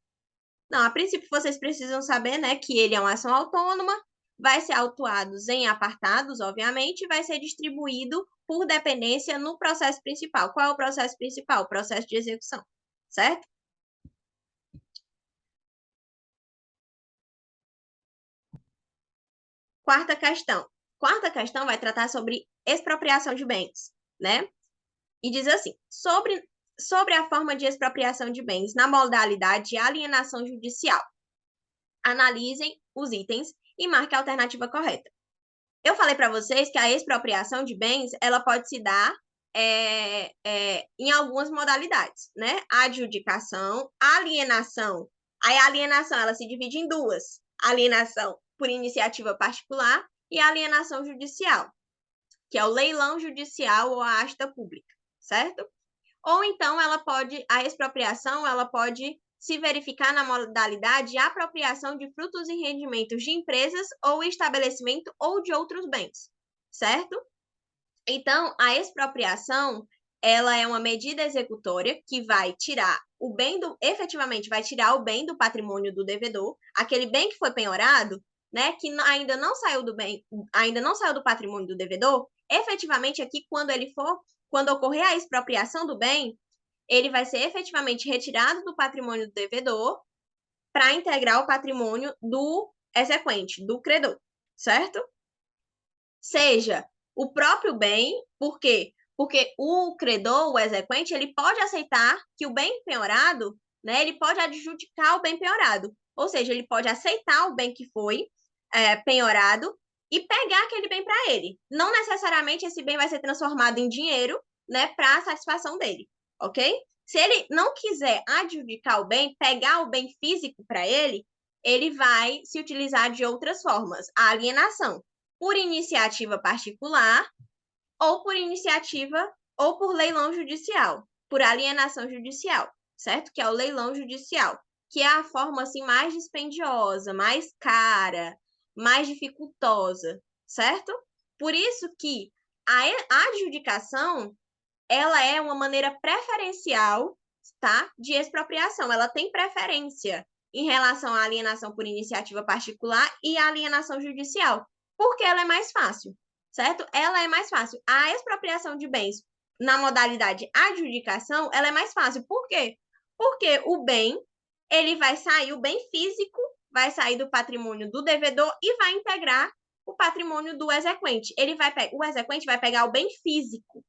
S1: Não, a princípio vocês precisam saber, né, que ele é uma ação autônoma, vai ser autuado em apartados, obviamente, e vai ser distribuído por dependência no processo principal. Qual é o processo principal? O processo de execução, certo? Quarta questão. Quarta questão vai tratar sobre expropriação de bens, né? E diz assim: sobre a forma de expropriação de bens na modalidade de alienação judicial. Analisem os itens e marquem a alternativa correta. Eu falei para vocês que a expropriação de bens ela pode se dar em algumas modalidades, né? Adjudicação, alienação. Aí a alienação ela se divide em duas: alienação por iniciativa particular e alienação judicial, que é o leilão judicial ou a asta pública, certo? ou então a expropriação, ela pode se verificar na modalidade de apropriação de frutos e rendimentos de empresas ou estabelecimento ou de outros bens, certo? Então, a expropriação, ela é uma medida executória que vai tirar o bem efetivamente vai tirar o bem do patrimônio do devedor, aquele bem que foi penhorado, né, que ainda não saiu do patrimônio do devedor, efetivamente aqui quando ocorrer a expropriação do bem, ele vai ser efetivamente retirado do patrimônio do devedor para integrar o patrimônio do exequente, do credor, certo? Seja o próprio bem, por quê? Porque o credor, o exequente, ele pode aceitar que o bem penhorado, né, ele pode adjudicar o bem penhorado, ou seja, ele pode aceitar o bem que foi penhorado e pegar aquele bem para ele. Não necessariamente esse bem vai ser transformado em dinheiro, né, para a satisfação dele, ok? Se ele não quiser adjudicar o bem, pegar o bem físico para ele vai se utilizar de outras formas. A alienação por iniciativa particular ou por leilão judicial, por alienação judicial, certo? Que é o leilão judicial, que é a forma assim mais dispendiosa, mais cara, mais dificultosa, certo? Por isso que a adjudicação, ela é uma maneira preferencial, tá, de expropriação. Ela tem preferência em relação à alienação por iniciativa particular e à alienação judicial, porque ela é mais fácil, certo? Ela é mais fácil. A expropriação de bens na modalidade adjudicação, ela é mais fácil. Por quê? Porque o bem, o bem físico vai sair do patrimônio do devedor e vai integrar o patrimônio do exequente. O exequente vai pegar o bem físico,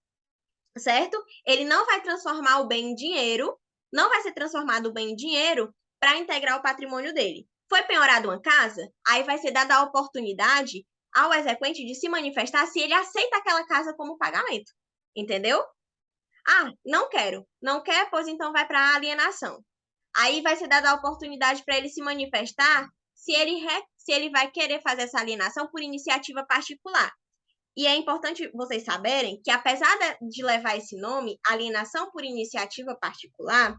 S1: certo? Ele não vai transformar o bem em dinheiro, não vai ser transformado o bem em dinheiro para integrar o patrimônio dele. Foi penhorado uma casa, aí vai ser dada a oportunidade ao exequente de se manifestar se ele aceita aquela casa como pagamento, entendeu? Ah, não quero. Não quer, pois então vai para a alienação. Aí vai ser dada a oportunidade para ele se manifestar se ele vai querer fazer essa alienação por iniciativa particular. E é importante vocês saberem que, apesar de levar esse nome, alienação por iniciativa particular,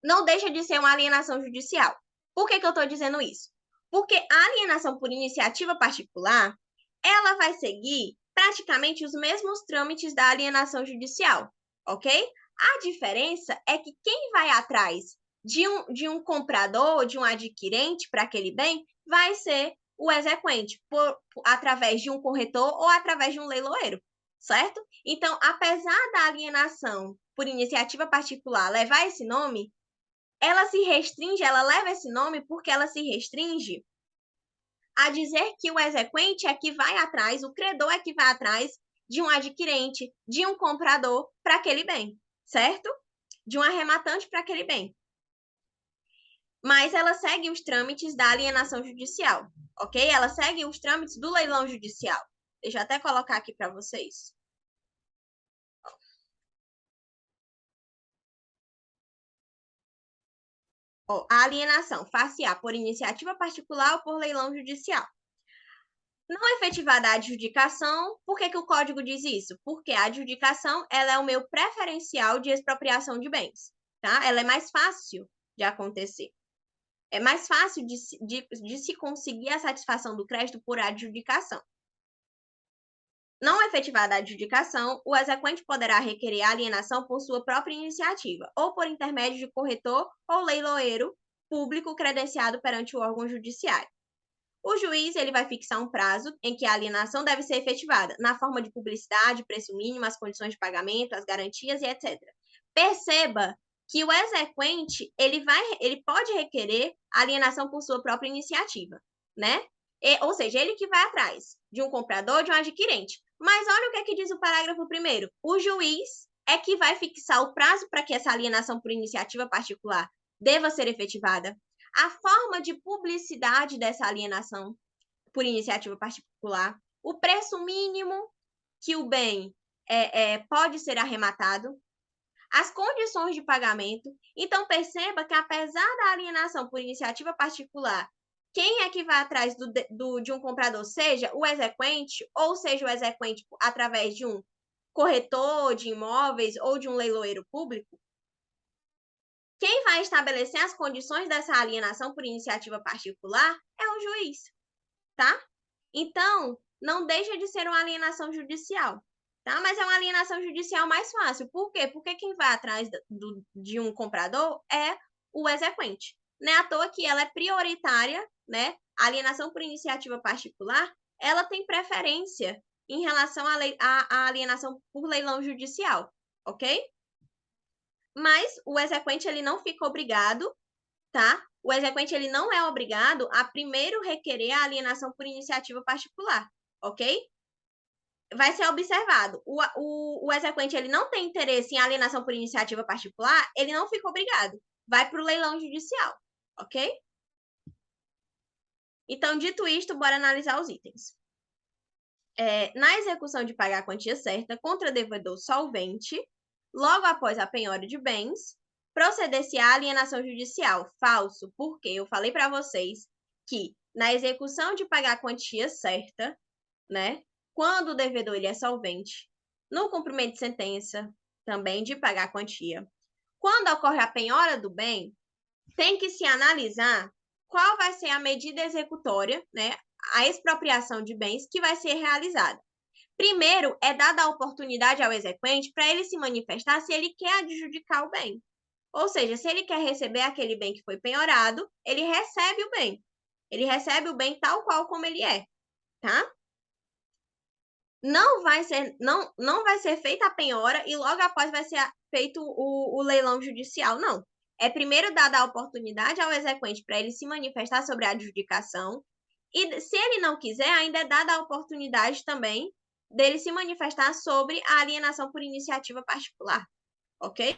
S1: não deixa de ser uma alienação judicial. Por que eu estou dizendo isso? Porque a alienação por iniciativa particular, ela vai seguir praticamente os mesmos trâmites da alienação judicial, ok? A diferença é que quem vai atrás de um comprador, de um adquirente para aquele bem, vai ser o exequente, através de um corretor ou através de um leiloeiro, certo? Então, apesar da alienação por iniciativa particular levar esse nome, ela leva esse nome porque ela se restringe a dizer que o exequente é que vai atrás, o credor é que vai atrás de um adquirente, de um comprador para aquele bem, certo? De um arrematante para aquele bem. Mas ela segue os trâmites da alienação judicial, ok? Ela segue os trâmites do leilão judicial. Deixa eu até colocar aqui para vocês. A alienação far-se-á por iniciativa particular ou por leilão judicial. Não efetivada a adjudicação, por que o código diz isso? Porque a adjudicação ela é o meio preferencial de expropriação de bens, tá? Ela é mais fácil de acontecer. É mais fácil de se conseguir a satisfação do crédito por adjudicação. Não efetivada a adjudicação, o exequente poderá requerer a alienação por sua própria iniciativa, ou por intermédio de corretor ou leiloeiro público credenciado perante o órgão judiciário. O juiz ele vai fixar um prazo em que a alienação deve ser efetivada, na forma de publicidade, preço mínimo, as condições de pagamento, as garantias e etc. Perceba que o exequente ele pode requerer alienação por sua própria iniciativa, né? Ou seja, ele que vai atrás de um comprador, de um adquirente. Mas olha o que é que diz o parágrafo 1º. O juiz é que vai fixar o prazo para que essa alienação por iniciativa particular deva ser efetivada, a forma de publicidade dessa alienação por iniciativa particular, o preço mínimo que o bem pode ser arrematado, as condições de pagamento. Então, perceba que, apesar da alienação por iniciativa particular, quem é que vai atrás de um comprador, seja o exequente, ou seja o exequente através de um corretor de imóveis ou de um leiloeiro público, quem vai estabelecer as condições dessa alienação por iniciativa particular é o juiz, tá? Então, não deixa de ser uma alienação judicial, tá? Mas é uma alienação judicial mais fácil. Por quê? Porque quem vai atrás de um comprador é o exequente. Não é à toa que ela é prioritária, né? A alienação por iniciativa particular, ela tem preferência em relação à alienação por leilão judicial, ok? Mas o exequente, ele não fica obrigado, tá? O exequente, ele não é obrigado a primeiro requerer a alienação por iniciativa particular, ok? Vai ser observado. O exequente, ele não tem interesse em alienação por iniciativa particular, ele não fica obrigado. Vai para o leilão judicial, ok? Então, dito isto, bora analisar os itens. Na execução de pagar a quantia certa contra devedor solvente, logo após a penhora de bens, proceder-se à alienação judicial. Falso, porque eu falei para vocês que na execução de pagar a quantia certa, né, quando o devedor ele é solvente, no cumprimento de sentença também de pagar a quantia, quando ocorre a penhora do bem, tem que se analisar qual vai ser a medida executória, né, a expropriação de bens que vai ser realizada. Primeiro, é dada a oportunidade ao exequente para ele se manifestar se ele quer adjudicar o bem. Ou seja, se ele quer receber aquele bem que foi penhorado, ele recebe o bem. Ele recebe o bem tal qual como ele é, tá? Não vai ser feita a penhora e logo após vai ser feito o leilão judicial, não. É primeiro dada a oportunidade ao exequente para ele se manifestar sobre a adjudicação e, se ele não quiser, ainda é dada a oportunidade também dele se manifestar sobre a alienação por iniciativa particular, ok?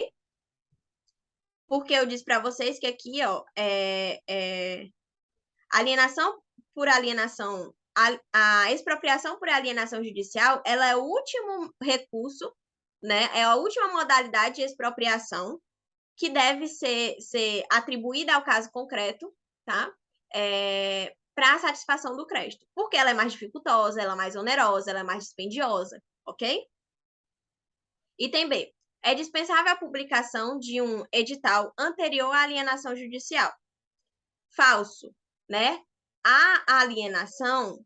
S1: Porque eu disse para vocês que aqui, ó, alienação por alienação, a expropriação por alienação judicial, ela é o último recurso, né? É a última modalidade de expropriação que deve ser atribuída ao caso concreto, tá? Para a satisfação do crédito. Porque ela é mais dificultosa, ela é mais onerosa, ela é mais dispendiosa, ok? Item B. É dispensável a publicação de um edital anterior à alienação judicial. Falso, né? A alienação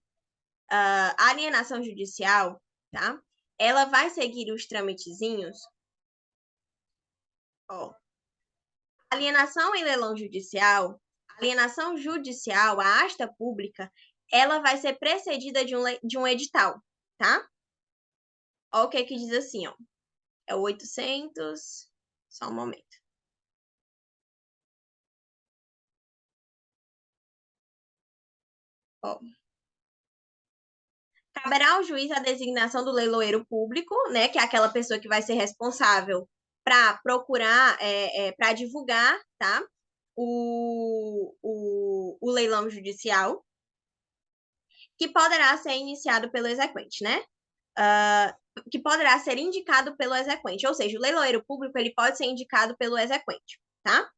S1: judicial, tá? Ela vai seguir os tramitezinhos. Ó, alienação em leilão judicial, alienação judicial, a asta pública, ela vai ser precedida de um edital, tá? Ó o que diz assim, ó. É o 800, só um momento. Ó. Caberá ao juiz a designação do leiloeiro público, né, que é aquela pessoa que vai ser responsável para procurar, para divulgar, tá, o leilão judicial, que poderá ser iniciado pelo exequente, né? Que poderá ser indicado pelo exequente, ou seja, o leiloeiro público ele pode ser indicado pelo exequente, tá?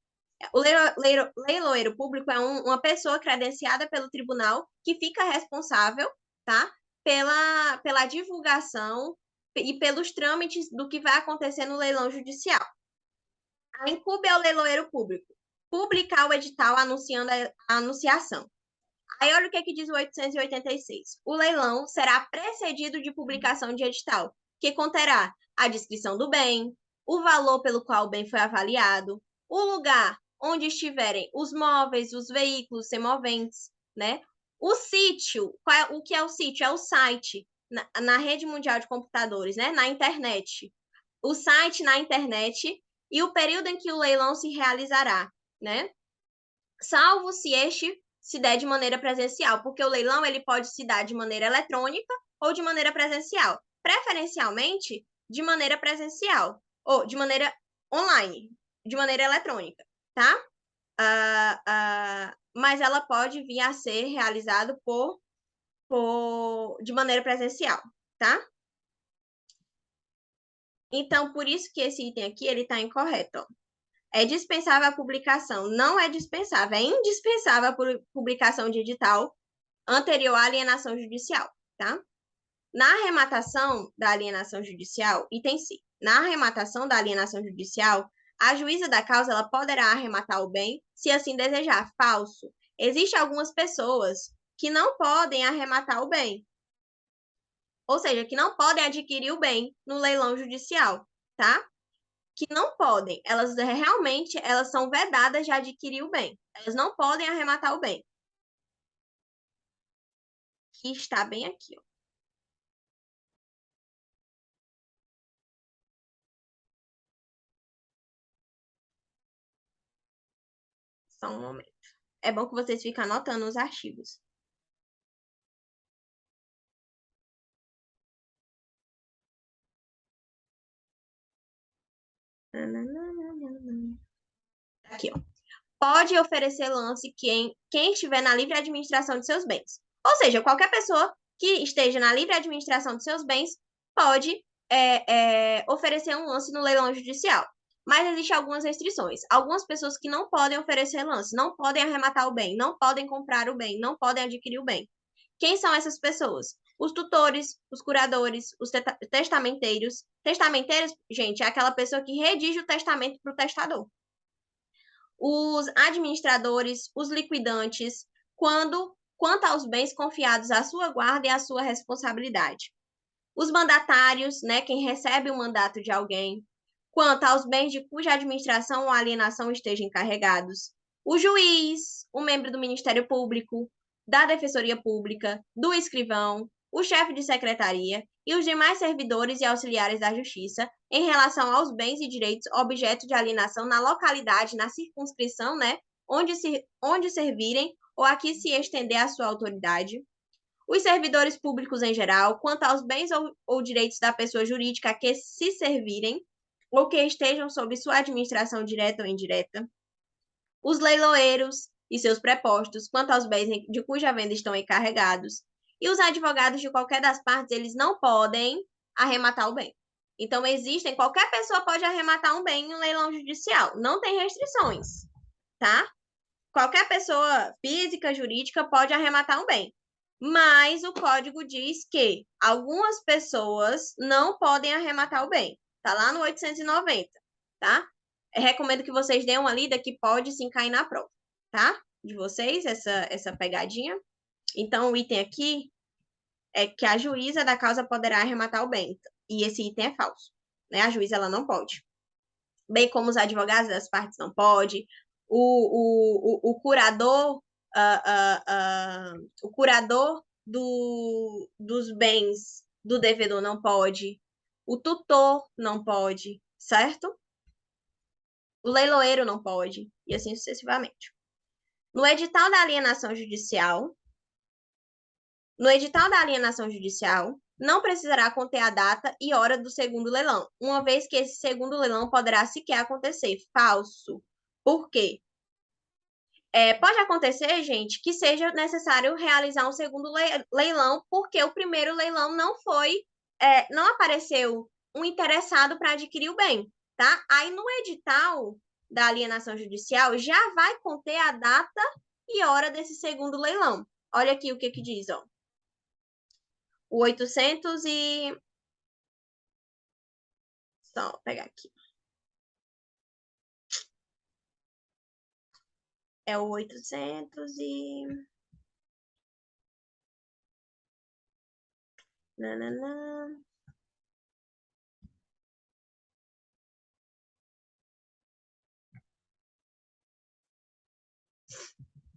S1: O leiloeiro público é uma pessoa credenciada pelo tribunal que fica responsável, tá? Pela divulgação e pelos trâmites do que vai acontecer no leilão judicial. A incumbe ao leiloeiro público publicar o edital anunciando a anunciação. Aí olha o que diz o 886. O leilão será precedido de publicação de edital, que conterá a descrição do bem, o valor pelo qual o bem foi avaliado, o lugar onde estiverem os móveis, os veículos semoventes, né? O sítio, o que é o sítio? É o site na rede mundial de computadores, né? Na internet. O site na internet e o período em que o leilão se realizará, né? Salvo se este se der de maneira presencial, porque o leilão ele pode se dar de maneira eletrônica ou de maneira presencial. Preferencialmente, de maneira presencial, ou de maneira online, de maneira eletrônica, tá? Mas ela pode vir a ser realizado de maneira presencial, tá? Então, por isso que esse item aqui, ele está incorreto, ó. É dispensável a publicação. Não é dispensável, é indispensável a publicação de edital anterior à alienação judicial, tá? Na arrematação da alienação judicial, item C. Na arrematação da alienação judicial, a juíza da causa ela poderá arrematar o bem, se assim desejar. Falso. Existem algumas pessoas que não podem arrematar o bem. Ou seja, que não podem adquirir o bem no leilão judicial, tá? Que não podem. Elas realmente elas são vedadas de adquirir o bem. Elas não podem arrematar o bem. Que está bem aqui, ó. Só um momento. É bom que vocês fiquem anotando os artigos. Aqui, ó. Pode oferecer lance quem estiver na livre administração de seus bens. Ou seja, qualquer pessoa que esteja na livre administração de seus bens pode oferecer um lance no leilão judicial. Mas existem algumas restrições. Algumas pessoas que não podem oferecer lance, não podem arrematar o bem, não podem comprar o bem, não podem adquirir o bem. Quem são essas pessoas? Os tutores, os curadores, os testamenteiros. Testamenteiros, gente, é aquela pessoa que redige o testamento para o testador. Os administradores, os liquidantes, quanto aos bens confiados à sua guarda e à sua responsabilidade. Os mandatários, né, quem recebe o mandato de alguém, quanto aos bens de cuja administração ou alienação estejam encarregados. O juiz, o membro do Ministério Público, da Defensoria Pública, do escrivão, o chefe de secretaria e os demais servidores e auxiliares da Justiça em relação aos bens e direitos objeto de alienação na localidade, na circunscrição, né, onde servirem ou a que se estender a sua autoridade. Os servidores públicos em geral, quanto aos bens ou direitos da pessoa jurídica a que se servirem ou que estejam sob sua administração direta ou indireta. Os leiloeiros e seus prepostos, quanto aos bens de cuja venda estão encarregados. E os advogados de qualquer das partes, eles não podem arrematar o bem. Então, qualquer pessoa pode arrematar um bem em um leilão judicial. Não tem restrições, tá? Qualquer pessoa física, jurídica, pode arrematar um bem. Mas o código diz que algumas pessoas não podem arrematar o bem. Tá lá no 890, tá? Eu recomendo que vocês deem uma lida que pode sim cair na prova, tá? De vocês, essa pegadinha. Então, o item aqui é que a juíza da causa poderá arrematar o bem. E esse item é falso, né? A juíza, ela não pode. Bem como os advogados das partes não pode. O curador, o curador dos bens do devedor não pode. O tutor não pode, certo? O leiloeiro não pode, e assim sucessivamente. No edital da alienação judicial, não precisará conter a data e hora do segundo leilão, uma vez que esse segundo leilão poderá sequer acontecer. Falso. Por quê? Pode acontecer, gente, que seja necessário realizar um segundo leilão, porque o primeiro leilão não apareceu um interessado para adquirir o bem, tá? Aí no edital da alienação judicial já vai conter a data e hora desse segundo leilão. Olha aqui o que diz, ó. O 800 e... Só vou pegar aqui. É o 800 e... Nananã.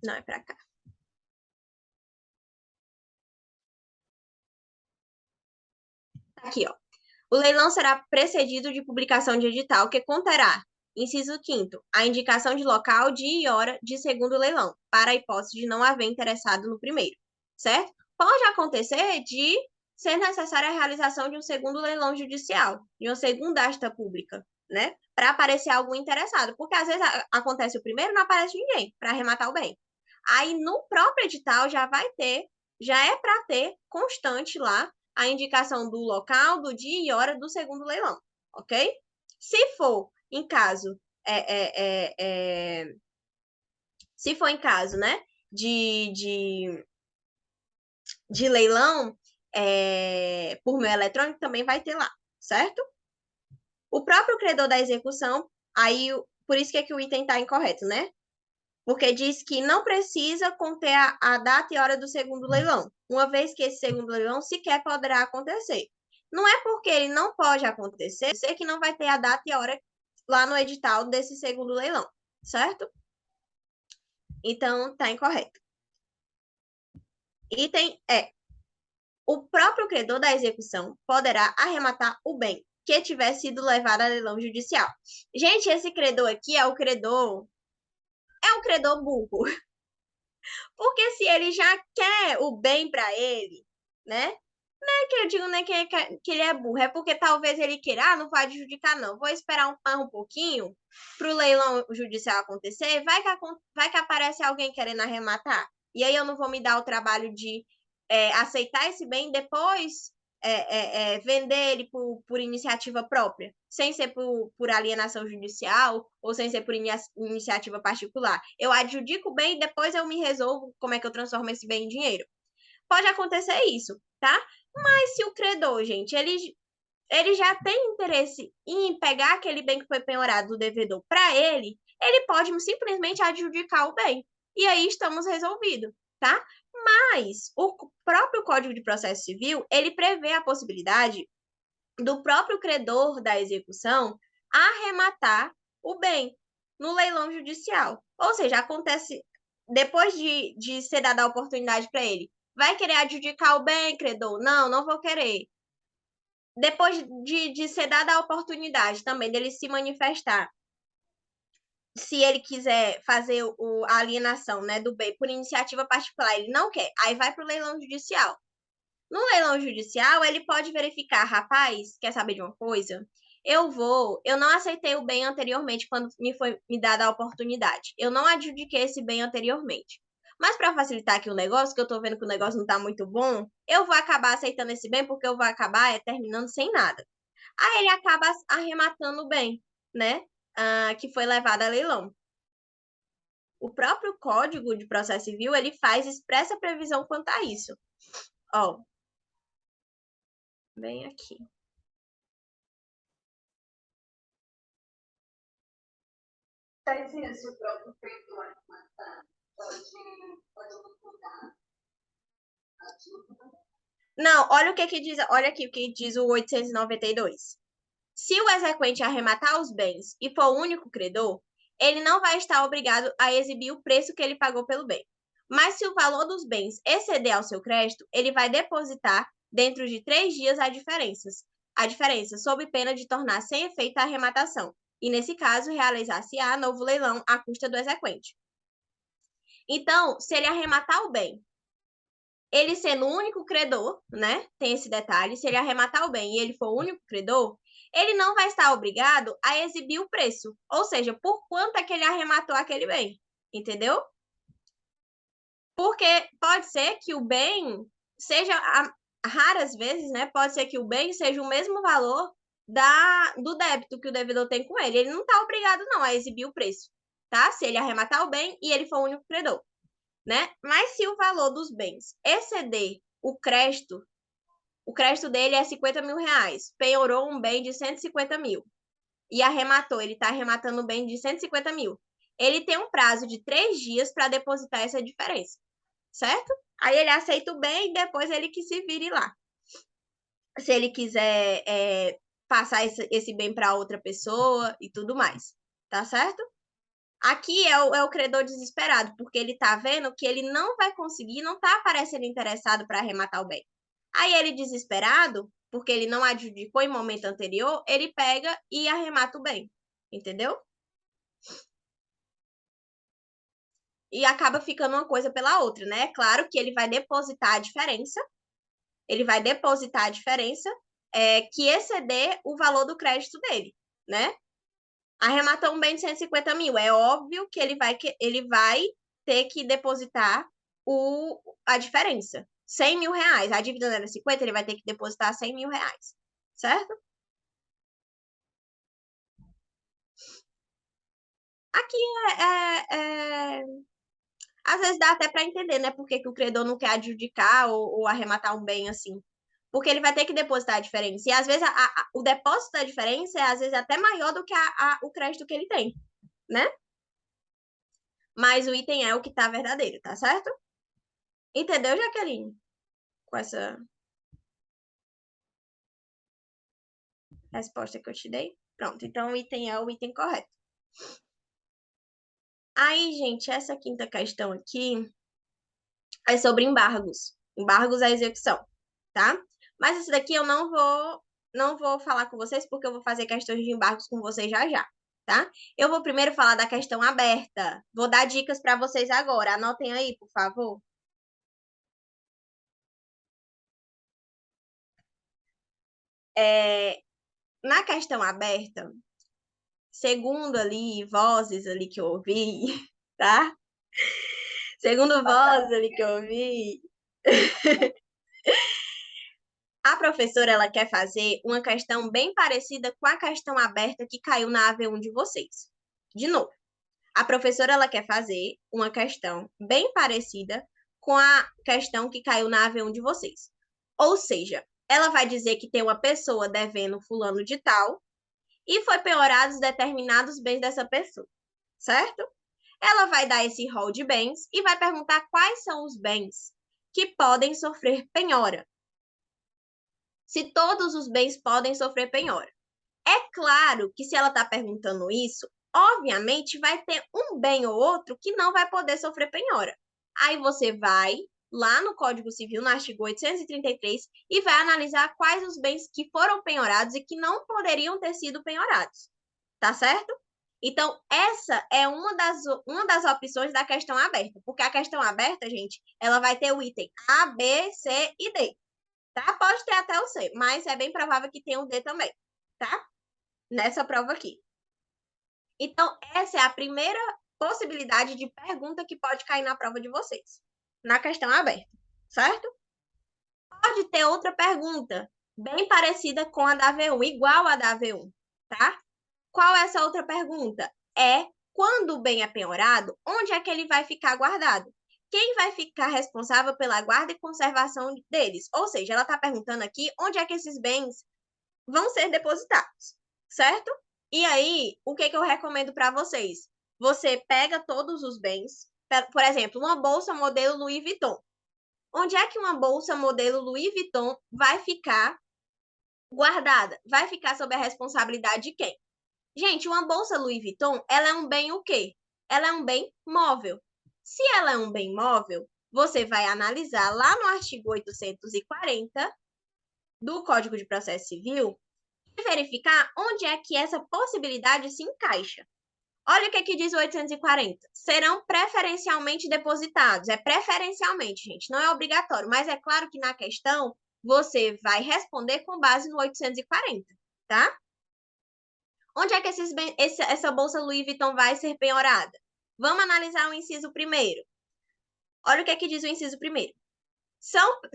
S1: Não, é para cá. Aqui, ó. O leilão será precedido de publicação de edital que conterá, inciso 5º, a indicação de local, dia e hora de segundo leilão, para a hipótese de não haver interessado no primeiro, certo? Pode acontecer de ser necessária a realização de um segundo leilão judicial, de uma segunda asta pública, né? Para aparecer algum interessado, porque às vezes acontece o primeiro e não aparece ninguém para arrematar o bem. Aí no próprio edital já é para ter constante lá a indicação do local, do dia e hora do segundo leilão, ok? Se for em caso, se for em caso, né, de leilão, por meio eletrônico, também vai ter lá, certo? O próprio credor da execução, aí, por isso que o item está incorreto, né? Porque diz que não precisa conter a data e hora do segundo leilão, uma vez que esse segundo leilão sequer poderá acontecer. Não é porque ele não pode acontecer que não vai ter a data e a hora lá no edital desse segundo leilão, certo? Então, está incorreto. Item o próprio credor da execução poderá arrematar o bem que tiver sido levado a leilão judicial. Gente, esse credor aqui é um credor burro. Porque se ele já quer o bem para ele, né? Não é que eu digo nem que ele é burro, é porque talvez ele queira, não vai adjudicar, não. Vou esperar um pouquinho para o leilão judicial acontecer, vai que aparece alguém querendo arrematar. E aí eu não vou me dar o trabalho de aceitar esse bem depois vender ele por iniciativa própria, sem ser por alienação judicial ou sem ser por iniciativa particular. Eu adjudico o bem e depois eu me resolvo como é que eu transformo esse bem em dinheiro. Pode acontecer isso, tá? Mas se o credor, gente, ele já tem interesse em pegar aquele bem que foi penhorado do devedor para ele pode simplesmente adjudicar o bem. E aí estamos resolvidos, tá? Mas o próprio Código de Processo Civil, ele prevê a possibilidade do próprio credor da execução arrematar o bem no leilão judicial. Ou seja, acontece depois de ser dada a oportunidade para ele. Vai querer adjudicar o bem, credor? Não, não vou querer. Depois de ser dada a oportunidade também dele se manifestar, se ele quiser fazer a alienação, né, do bem por iniciativa particular, ele não quer, aí vai para o leilão judicial. No leilão judicial, ele pode verificar, rapaz, quer saber de uma coisa? Eu não aceitei o bem anteriormente quando me foi me dada a oportunidade. Eu não adjudiquei esse bem anteriormente. Mas para facilitar aqui o negócio, que eu tô vendo que o negócio não tá muito bom, eu vou acabar aceitando esse bem porque eu vou acabar terminando sem nada. Aí ele acaba arrematando o bem, né? Que foi levado a leilão. O próprio Código de Processo Civil, ele faz expressa previsão quanto a isso. Ó, bem aqui.
S2: Está dizendo se o próprio credor pode mudar a dívida.
S1: Não, olha o que diz, olha aqui o que diz o 892. Se o exequente arrematar os bens e for o único credor, ele não vai estar obrigado a exibir o preço que ele pagou pelo bem. Mas se o valor dos bens exceder ao seu crédito, ele vai depositar dentro de 3 dias a diferença, sob pena de tornar sem efeito a arrematação. E, nesse caso, realizar-se-á novo leilão à custa do exequente. Então, se ele arrematar o bem, ele sendo o único credor, né? Tem esse detalhe, se ele arrematar o bem e ele for o único credor, ele não vai estar obrigado a exibir o preço, ou seja, por quanto é que ele arrematou aquele bem, entendeu? Porque pode ser que o bem seja, raras vezes, né? Pode ser que o bem seja o mesmo valor do débito que o devedor tem com ele. Ele não está obrigado, não, a exibir o preço, tá? Se ele arrematar o bem e ele for o único credor, né? Mas se o valor dos bens exceder o crédito dele é 50 mil reais, penhorou um bem de 150 mil e arrematou, ele está arrematando um bem de 150 mil. Ele tem um prazo de 3 dias para depositar essa diferença, certo? Aí ele aceita o bem e depois ele que se vire lá. Se ele quiser passar esse bem para outra pessoa e tudo mais, tá certo? Aqui é o credor desesperado, porque ele tá vendo que ele não vai conseguir, não tá parecendo interessado para arrematar o bem. Aí ele desesperado, porque ele não adjudicou em momento anterior, ele pega e arremata o bem, entendeu? E acaba ficando uma coisa pela outra, né? É claro que ele vai depositar a diferença, que exceder o valor do crédito dele, né? Arrematou um bem de 150 mil. É óbvio que ele vai ter que depositar a diferença. 100 mil reais. A dívida não era 50, ele vai ter que depositar 100 mil reais. Certo? Aqui às vezes dá até para entender, né? Por que o credor não quer adjudicar ou arrematar um bem assim. Porque ele vai ter que depositar a diferença. E às vezes o depósito da diferença é às vezes até maior do que o crédito que ele tem, né? Mas o item é o que tá verdadeiro, tá certo? Entendeu, Jaqueline? Com essa resposta que eu te dei? Pronto, então o item é o item correto. Aí, gente, essa quinta questão aqui é sobre embargos. Embargos à execução, tá? Mas isso daqui eu não vou falar com vocês porque eu vou fazer questões de embargos com vocês já já, tá? Eu vou primeiro falar da questão aberta. Vou dar dicas para vocês agora. Anotem aí, por favor. Na questão aberta, segundo ali vozes ali que eu ouvi, tá? Segundo vozes ali que eu ouvi, a professora ela quer fazer uma questão bem parecida com a questão aberta que caiu na AV1 de vocês. De novo, a professora ela quer fazer uma questão bem parecida com a questão que caiu na AV1 de vocês. Ou seja, ela vai dizer que tem uma pessoa devendo fulano de tal e foi penhorados determinados bens dessa pessoa, certo? Ela vai dar esse rol de bens e vai perguntar quais são os bens que podem sofrer penhora. Se todos os bens podem sofrer penhora. É claro que se ela está perguntando isso, obviamente vai ter um bem ou outro que não vai poder sofrer penhora. Aí você vai lá no Código Civil, no artigo 833, e vai analisar quais os bens que foram penhorados e que não poderiam ter sido penhorados. Tá certo? Então, essa é uma das opções da questão aberta. Porque a questão aberta, gente, ela vai ter o item A, B, C e D. Tá? Pode ter até o C, mas é bem provável que tenha o D também. Tá? Nessa prova aqui. Então, essa é a primeira possibilidade de pergunta que pode cair na prova de vocês. Na questão aberta. Certo? Pode ter outra pergunta, bem parecida com a da V1, igual a da V1. Tá? Qual é essa outra pergunta? É quando o bem é penhorado, onde é que ele vai ficar guardado? Quem vai ficar responsável pela guarda e conservação deles? Ou seja, ela está perguntando aqui onde é que esses bens vão ser depositados, certo? E aí, o que eu recomendo para vocês? Você pega todos os bens, por exemplo, uma bolsa modelo Louis Vuitton. Onde é que uma bolsa modelo Louis Vuitton vai ficar guardada? Vai ficar sob a responsabilidade de quem? Gente, uma bolsa Louis Vuitton, ela é um bem o quê? Ela é um bem móvel. Se ela é um bem móvel, você vai analisar lá no artigo 840 do Código de Processo Civil e verificar onde é que essa possibilidade se encaixa. Olha o que diz o 840. Serão preferencialmente depositados. É preferencialmente, gente, não é obrigatório, mas é claro que na questão você vai responder com base no 840, tá? Onde é que essa bolsa Louis Vuitton vai ser penhorada? Vamos analisar o inciso primeiro. Olha o que diz o inciso primeiro.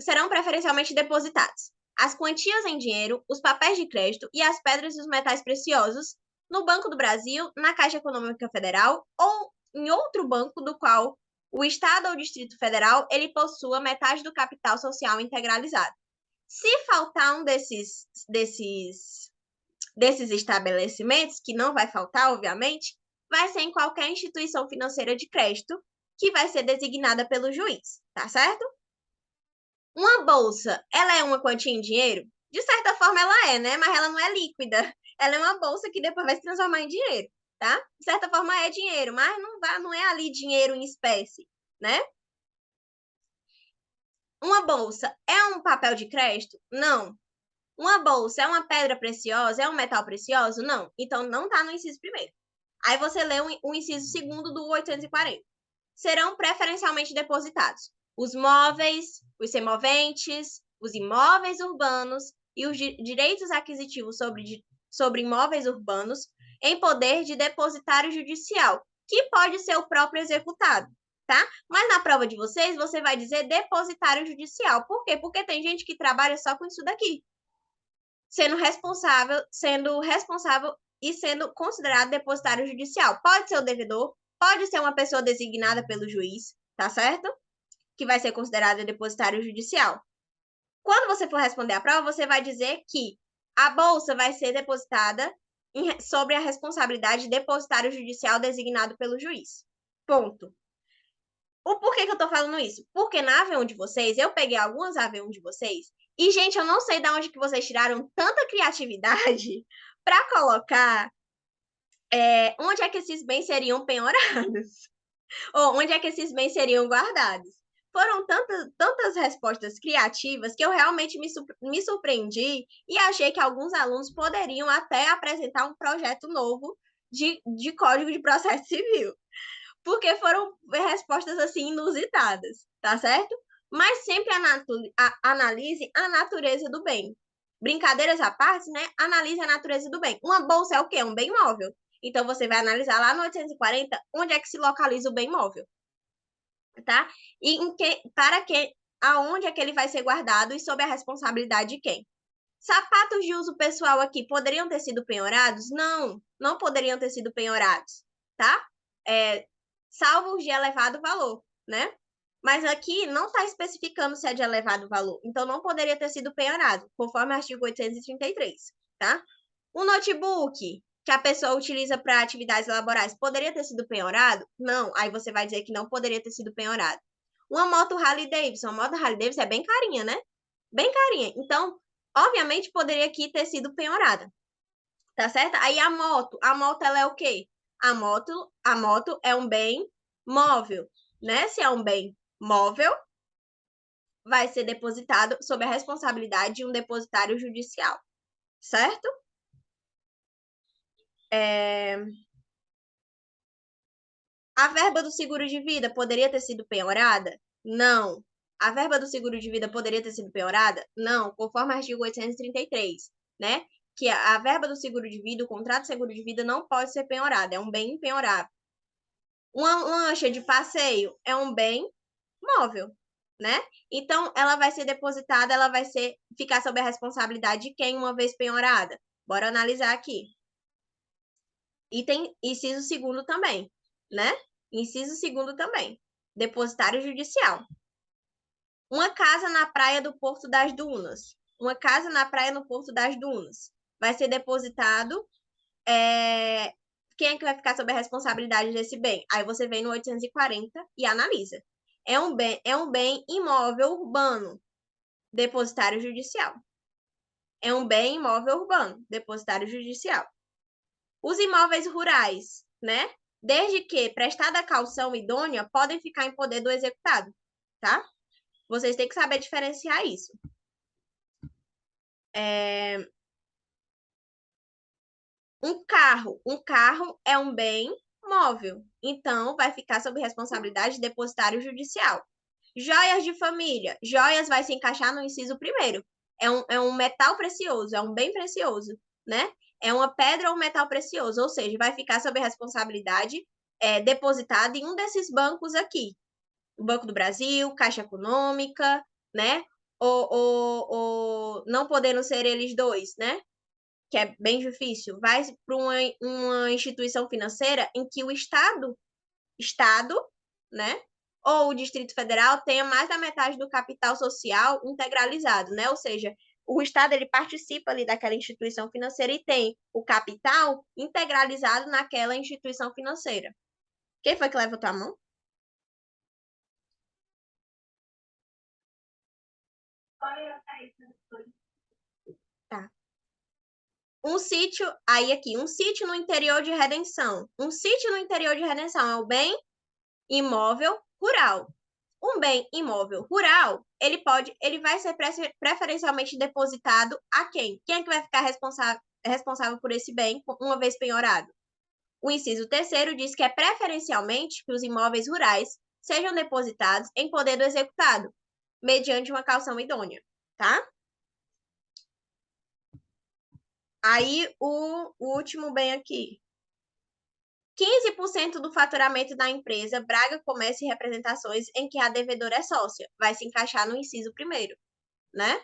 S1: Serão preferencialmente depositados as quantias em dinheiro, os papéis de crédito e as pedras e os metais preciosos no Banco do Brasil, na Caixa Econômica Federal ou em outro banco do qual o Estado ou o Distrito Federal ele possua metade do capital social integralizado. Se faltar um desses estabelecimentos, que não vai faltar, obviamente, vai ser em qualquer instituição financeira de crédito que vai ser designada pelo juiz, tá certo? Uma bolsa, ela é uma quantia em dinheiro? De certa forma ela é, né? Mas ela não é líquida. Ela é uma bolsa que depois vai se transformar em dinheiro, tá? De certa forma é dinheiro, mas não é ali dinheiro em espécie, né? Uma bolsa é um papel de crédito? Não. Uma bolsa é uma pedra preciosa? É um metal precioso? Não. Então, não está no inciso primeiro. Aí você lê o inciso segundo do 840. Serão preferencialmente depositados os móveis, os semoventes, os imóveis urbanos e os direitos aquisitivos sobre imóveis urbanos em poder de depositário judicial, que pode ser o próprio executado, tá? Mas na prova de vocês, você vai dizer depositário judicial. Por quê? Porque tem gente que trabalha só com isso daqui, sendo responsável e sendo considerado depositário judicial. Pode ser o devedor, pode ser uma pessoa designada pelo juiz, tá certo? Que vai ser considerada depositário judicial. Quando você for responder a prova, você vai dizer que a bolsa vai ser depositada sobre a responsabilidade de depositário judicial designado pelo juiz. Ponto. O porquê que eu tô falando isso? Porque na AV1 de vocês, eu peguei algumas AV1 de vocês, e, gente, eu não sei de onde que vocês tiraram tanta criatividade para colocar onde é que esses bens seriam penhorados, ou onde é que esses bens seriam guardados. Foram tantas respostas criativas que eu realmente me surpreendi e achei que alguns alunos poderiam até apresentar um projeto novo de Código de Processo Civil, porque foram respostas assim inusitadas, tá certo? Mas sempre analise a natureza do bem. Brincadeiras à parte, né? Analise a natureza do bem. Uma bolsa é o quê? Um bem móvel. Então, você vai analisar lá no 840 onde é que se localiza o bem móvel, tá? E aonde é que ele vai ser guardado e sob a responsabilidade de quem? Sapatos de uso pessoal aqui poderiam ter sido penhorados? Não, não poderiam ter sido penhorados, tá? Salvo os de elevado valor, né? Mas aqui não está especificando se é de elevado valor, então não poderia ter sido penhorado, conforme o artigo 833, tá? Um notebook que a pessoa utiliza para atividades laborais poderia ter sido penhorado? Não, aí você vai dizer que não poderia ter sido penhorado. Uma moto Harley Davidson, a moto Harley Davidson é bem carinha, né? Bem carinha. Então, obviamente, poderia aqui ter sido penhorada, tá certo? Aí a moto ela é o quê? A moto é um bem móvel, né? Se é um bem móvel, vai ser depositado sob a responsabilidade de um depositário judicial, certo? A verba do seguro de vida poderia ter sido penhorada? Não. A verba do seguro de vida poderia ter sido penhorada? Não, conforme o artigo 833, né? Que a verba do seguro de vida, o contrato de seguro de vida não pode ser penhorada, é um bem impenhorável. Uma lancha de passeio é um bem móvel, né? Então, ela vai ser depositada, ela vai ficar sob a responsabilidade de quem uma vez penhorada? Bora analisar aqui. E tem inciso segundo também, né? Inciso segundo também. Depositário judicial. Uma casa na praia do Porto das Dunas. Uma casa na praia no Porto das Dunas. Vai ser depositado. Quem é que vai ficar sob a responsabilidade desse bem? Aí você vem no 840 e analisa. É um bem imóvel urbano. Depositário judicial. É um bem imóvel urbano. Depositário judicial. Os imóveis rurais, né? Desde que prestada a caução idônea, podem ficar em poder do executado, tá? Vocês têm que saber diferenciar isso. Um carro é um bem móvel, então vai ficar sob responsabilidade de depositário judicial. Joias de família, joias vai se encaixar no inciso primeiro. É um metal precioso, é um bem precioso, né? É uma pedra ou um metal precioso, ou seja, vai ficar sob responsabilidade depositada em um desses bancos aqui. O Banco do Brasil, Caixa Econômica, né? Ou não podendo ser eles dois, né? Que é bem difícil, vai para uma instituição financeira em que o Estado, né? Ou o Distrito Federal tenha mais da metade do capital social integralizado, né? Ou seja, o Estado ele participa ali daquela instituição financeira e tem o capital integralizado naquela instituição financeira. Quem foi que levantou a mão? Tá. Um sítio, aí aqui, um sítio no interior de Redenção. Um sítio no interior de Redenção é o bem imóvel rural. Um bem imóvel rural, ele vai ser preferencialmente depositado a quem? Quem é que vai ficar responsável por esse bem uma vez penhorado? O inciso terceiro diz que é preferencialmente que os imóveis rurais sejam depositados em poder do executado, mediante uma caução idônea, tá? Aí, o último bem aqui. 15% do faturamento da empresa Braga Comércio e Representações em que a devedora é sócia. Vai se encaixar no inciso primeiro, né?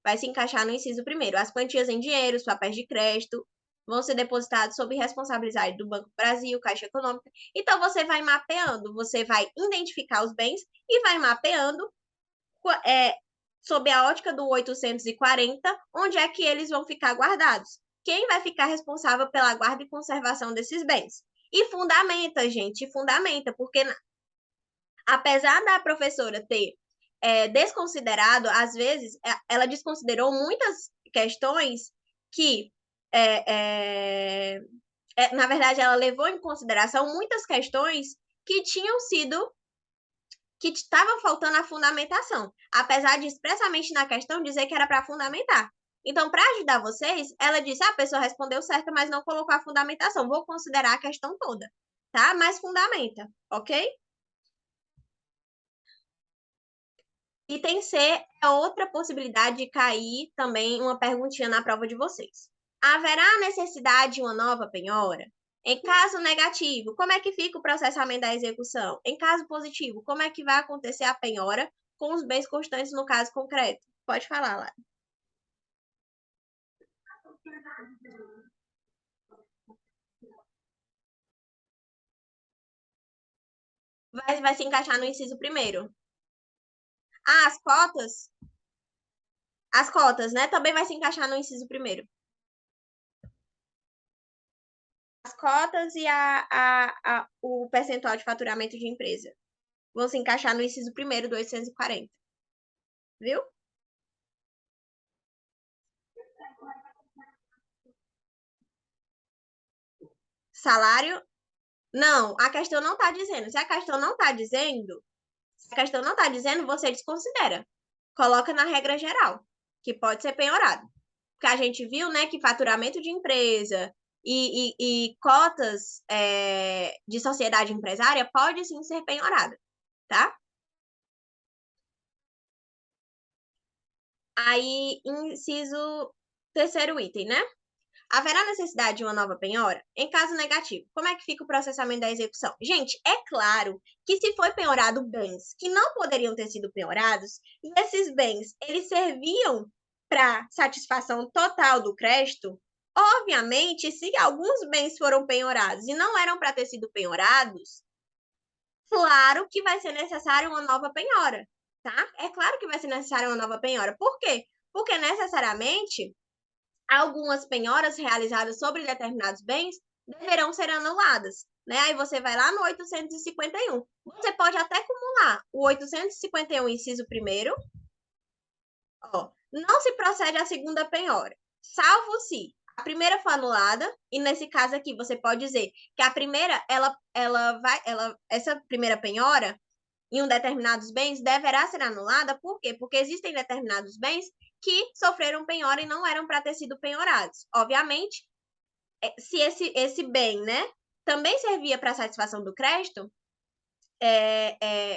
S1: Vai se encaixar no inciso primeiro. As quantias em dinheiro, os papéis de crédito, vão ser depositados sob responsabilidade do Banco do Brasil, Caixa Econômica. Então, você vai mapeando, você vai identificar os bens e vai mapeando sob a ótica do 840, onde é que eles vão ficar guardados? Quem vai ficar responsável pela guarda e conservação desses bens? E fundamenta, gente, fundamenta, porque apesar da professora ter desconsiderado, às vezes, ela desconsiderou muitas questões que, na verdade, ela levou em consideração muitas questões que tinham sido, que estavam faltando a fundamentação, apesar de expressamente na questão dizer que era para fundamentar. Então, para ajudar vocês, ela disse: a pessoa respondeu certo, mas não colocou a fundamentação. Vou considerar a questão toda, tá? Mas fundamenta, ok? Item C é outra possibilidade de cair também uma perguntinha na prova de vocês. Haverá necessidade de uma nova penhora? Em caso negativo, como é que fica o processamento da execução? Em caso positivo, como é que vai acontecer a penhora com os bens constantes no caso concreto? Pode falar, Lara. Vai se encaixar no inciso primeiro. Ah, as cotas? As cotas, né? Também vai se encaixar no inciso primeiro. As cotas e o percentual de faturamento de empresa vão se encaixar no inciso primeiro do 840. Viu? Salário? Não, a questão não está dizendo. Se a questão não está dizendo, você desconsidera. Coloca na regra geral, que pode ser penhorado. Porque a gente viu, né, que faturamento de empresa e cotas de sociedade empresária pode sim ser penhorada, tá? Aí, inciso terceiro item, né? Haverá necessidade de uma nova penhora? Em caso negativo, como é que fica o processamento da execução? Gente, é claro que se foi penhorado bens que não poderiam ter sido penhorados, e esses bens, eles serviam para satisfação total do crédito, obviamente, se alguns bens foram penhorados e não eram para ter sido penhorados, claro que vai ser necessário uma nova penhora, tá? É claro que vai ser necessária uma nova penhora. Por quê? Porque necessariamente algumas penhoras realizadas sobre determinados bens deverão ser anuladas, né? Aí você vai lá no 851. Você pode até acumular o 851, inciso primeiro, ó, não se procede à segunda penhora, salvo se a primeira for anulada, e nesse caso aqui você pode dizer que a primeira, essa primeira penhora em um determinados bens deverá ser anulada, por quê? Porque existem determinados bens que sofreram penhora e não eram para ter sido penhorados. Obviamente, se esse bem, né, também servia para satisfação do crédito,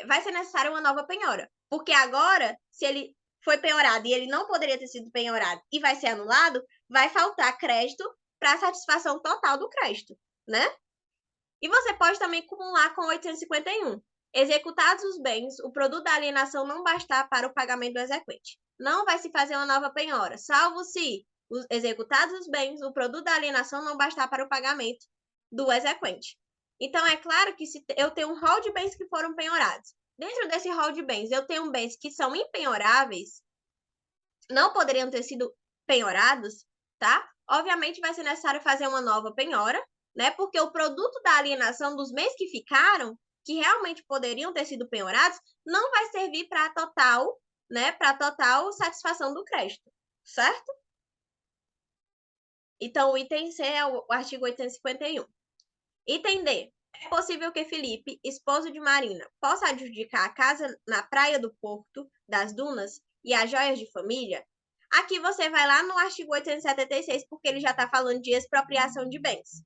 S1: vai ser necessária uma nova penhora. Porque agora, se ele foi penhorado e ele não poderia ter sido penhorado e vai ser anulado, vai faltar crédito para satisfação total do crédito, né? E você pode também acumular com 851. Executados os bens, o produto da alienação não bastar para o pagamento do exequente. Não vai se fazer uma nova penhora, salvo se os executados os bens, o produto da alienação não bastar para o pagamento do exequente. Então, é claro que se eu tenho um rol de bens que foram penhorados. Dentro desse rol de bens, eu tenho bens que são impenhoráveis, não poderiam ter sido penhorados, tá? Obviamente vai ser necessário fazer uma nova penhora, né? Porque o produto da alienação dos bens que ficaram, que realmente poderiam ter sido penhorados, não vai servir para total, né? Para total satisfação do crédito, certo? Então, o item C é o artigo 851. Item D. É possível que Felipe, esposo de Marina, possa adjudicar a casa na praia do Porto, das Dunas e as joias de família? Aqui você vai lá no artigo 876, porque ele já está falando de expropriação de bens.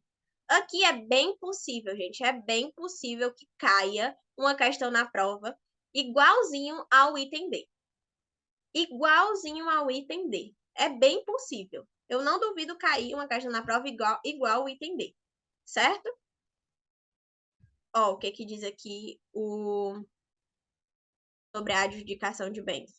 S1: Aqui é bem possível, gente, é bem possível que caia uma questão na prova igualzinho ao item D. Igualzinho ao item D. É bem possível. Eu não duvido cair uma questão na prova igual ao item D, certo? Ó, o que que diz aqui sobre a adjudicação de bens?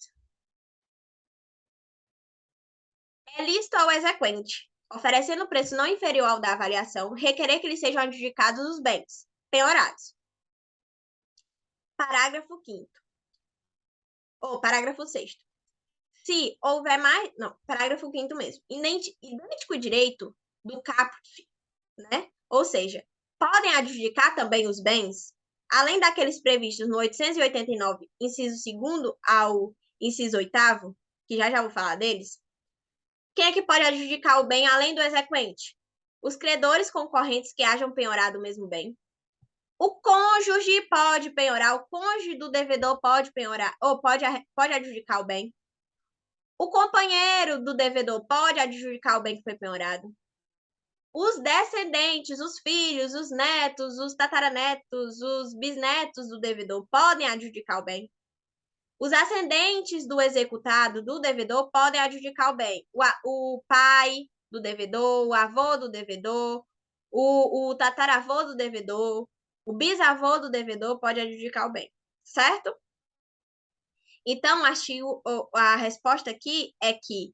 S1: É lícito ao exequente, oferecendo preço não inferior ao da avaliação, requerer que lhe sejam adjudicados os bens penhorados. Parágrafo 5º. Ou parágrafo 6º. Se houver mais... Não, parágrafo 5º mesmo. Idêntico direito do caput, né? Ou seja, podem adjudicar também os bens, além daqueles previstos no 889, inciso 2º ao inciso 8º, que já vou falar deles. Quem é que pode adjudicar o bem além do exequente? Os credores concorrentes que hajam penhorado o mesmo bem. O cônjuge pode penhorar, o cônjuge do devedor pode penhorar, ou pode adjudicar o bem. O companheiro do devedor pode adjudicar o bem que foi penhorado. Os descendentes, os filhos, os netos, os tataranetos, os bisnetos do devedor podem adjudicar o bem. Os ascendentes do executado, do devedor, podem adjudicar o bem. O pai do devedor, o avô do devedor, o tataravô do devedor, o bisavô do devedor pode adjudicar o bem, certo? Então, a resposta aqui é que,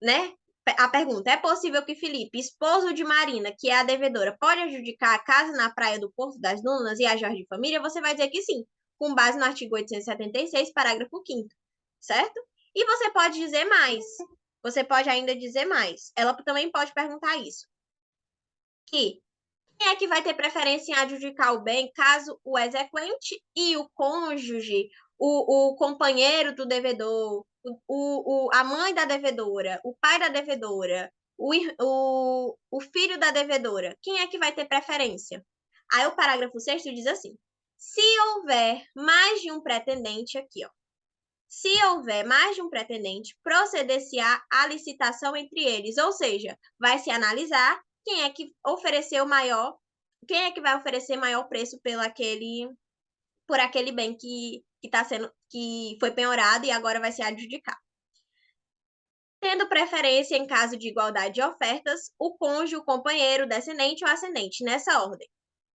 S1: né? A pergunta, é possível que Felipe, esposo de Marina, que é a devedora, pode adjudicar a casa na praia do Porto das Dunas e a Jorge de Família? Você vai dizer que sim, com base no artigo 876, parágrafo 5º, certo? E você pode dizer mais. Você pode ainda dizer mais. Ela também pode perguntar isso. Que quem é que vai ter preferência em adjudicar o bem caso o exequente e o cônjuge, o companheiro do devedor, a mãe da devedora, o pai da devedora, o filho da devedora, quem é que vai ter preferência? Aí o parágrafo 6º diz assim: se houver mais de um pretendente, aqui, ó. Se houver mais de um pretendente, proceder-se-á a licitação entre eles, ou seja, vai se analisar quem é que ofereceu maior, quem é que vai oferecer maior preço por aquele bem que foi penhorado e agora vai ser adjudicado. Tendo preferência em caso de igualdade de ofertas, o cônjuge, o companheiro, o descendente ou ascendente, nessa ordem.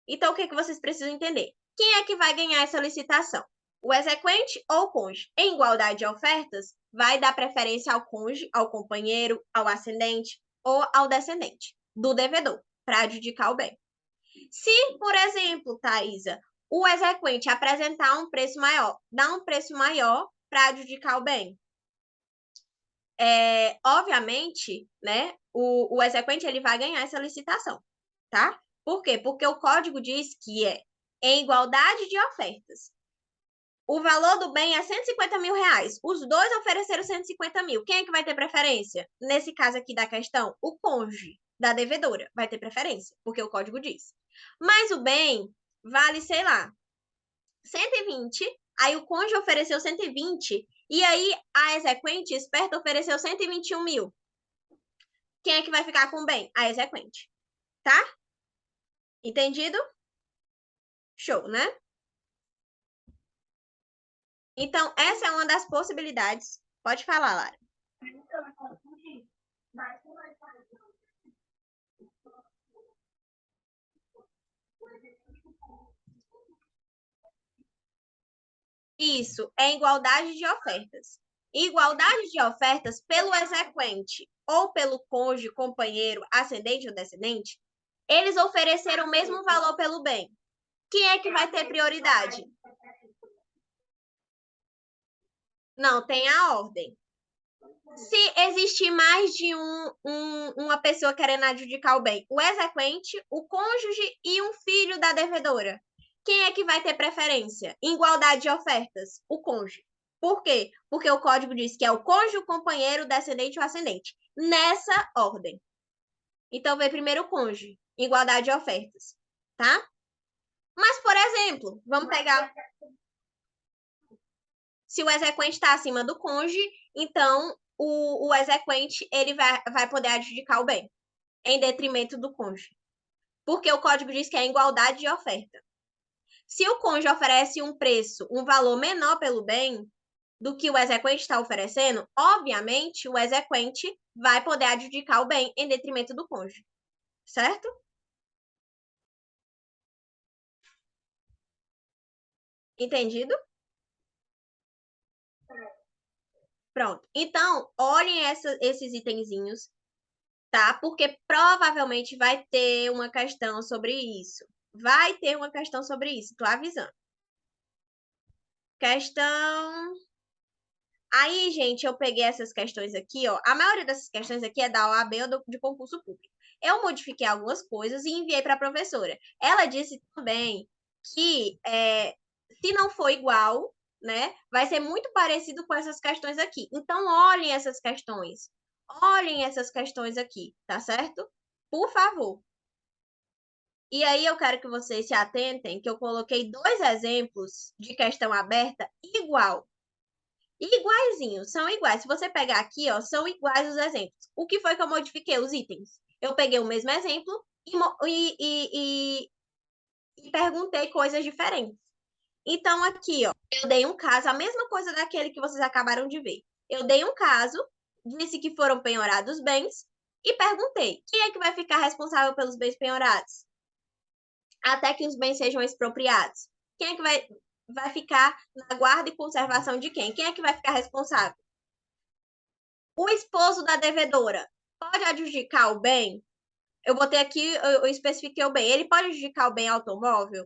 S1: Então, o que vocês precisam entender? Quem é que vai ganhar essa licitação? O exequente ou o cônjuge? Em igualdade de ofertas, vai dar preferência ao cônjuge, ao companheiro, ao ascendente ou ao descendente do devedor, para adjudicar o bem. Se, por exemplo, Thaisa, o exequente apresentar um preço maior, dá um preço maior para adjudicar o bem. Obviamente, né, o exequente ele vai ganhar essa licitação, tá? Por quê? Porque o código diz que é em igualdade de ofertas. O valor do bem é 150 mil reais. Os dois ofereceram 150 mil. Quem é que vai ter preferência? Nesse caso aqui da questão, o cônjuge da devedora vai ter preferência, porque o código diz. Mas o bem vale, sei lá, 120, aí o cônjuge ofereceu 120, e aí a exequente esperta ofereceu 121 mil. Quem é que vai ficar com o bem? A exequente. Tá? Entendido? Show, né? Então, essa é uma das possibilidades. Pode falar, Lara. Isso, é igualdade de ofertas. Igualdade de ofertas pelo exequente ou pelo cônjuge, companheiro, ascendente ou descendente, eles ofereceram o mesmo valor pelo bem. Quem é que vai ter prioridade? Não, tem a ordem. Se existir mais de uma pessoa querendo adjudicar o bem, o exequente, o cônjuge e um filho da devedora, quem é que vai ter preferência? Igualdade de ofertas, o cônjuge. Por quê? Porque o código diz que é o cônjuge, o companheiro, o descendente ou ascendente. Nessa ordem. Então, vem primeiro o cônjuge, igualdade de ofertas, tá? Mas, por exemplo, vamos pegar... Se o exequente está acima do cônjuge, então o exequente ele vai poder adjudicar o bem, em detrimento do cônjuge. Porque o código diz que é igualdade de oferta. Se o cônjuge oferece um preço, um valor menor pelo bem do que o exequente está oferecendo, obviamente o exequente vai poder adjudicar o bem em detrimento do cônjuge. Certo? Entendido? Pronto. Então, olhem esses itenzinhos, tá? Porque provavelmente vai ter uma questão sobre isso. Vai ter uma questão sobre isso, tô avisando. Questão Aí, gente, eu peguei essas questões aqui, ó. A maioria dessas questões aqui é da OAB ou de concurso público. Eu modifiquei algumas coisas e enviei para a professora. Ela disse também que se não for igual, né, vai ser muito parecido com essas questões aqui. Então, olhem essas questões. Olhem essas questões aqui, tá certo? Por favor. E aí eu quero que vocês se atentem que eu coloquei 2 exemplos de questão aberta igual. Iguaizinhos, são iguais. Se você pegar aqui, ó, são iguais os exemplos. O que foi que eu modifiquei? Os itens. Eu peguei o mesmo exemplo e perguntei coisas diferentes. Então, aqui, ó, eu dei um caso, a mesma coisa daquele que vocês acabaram de ver. Eu dei um caso, disse que foram penhorados bens e perguntei: quem é que vai ficar responsável pelos bens penhorados? Até que os bens sejam expropriados. Quem é que vai ficar na guarda e conservação de quem? Quem é que vai ficar responsável? O esposo da devedora pode adjudicar o bem? Eu botei aqui, eu especifiquei o bem. Ele pode adjudicar o bem automóvel?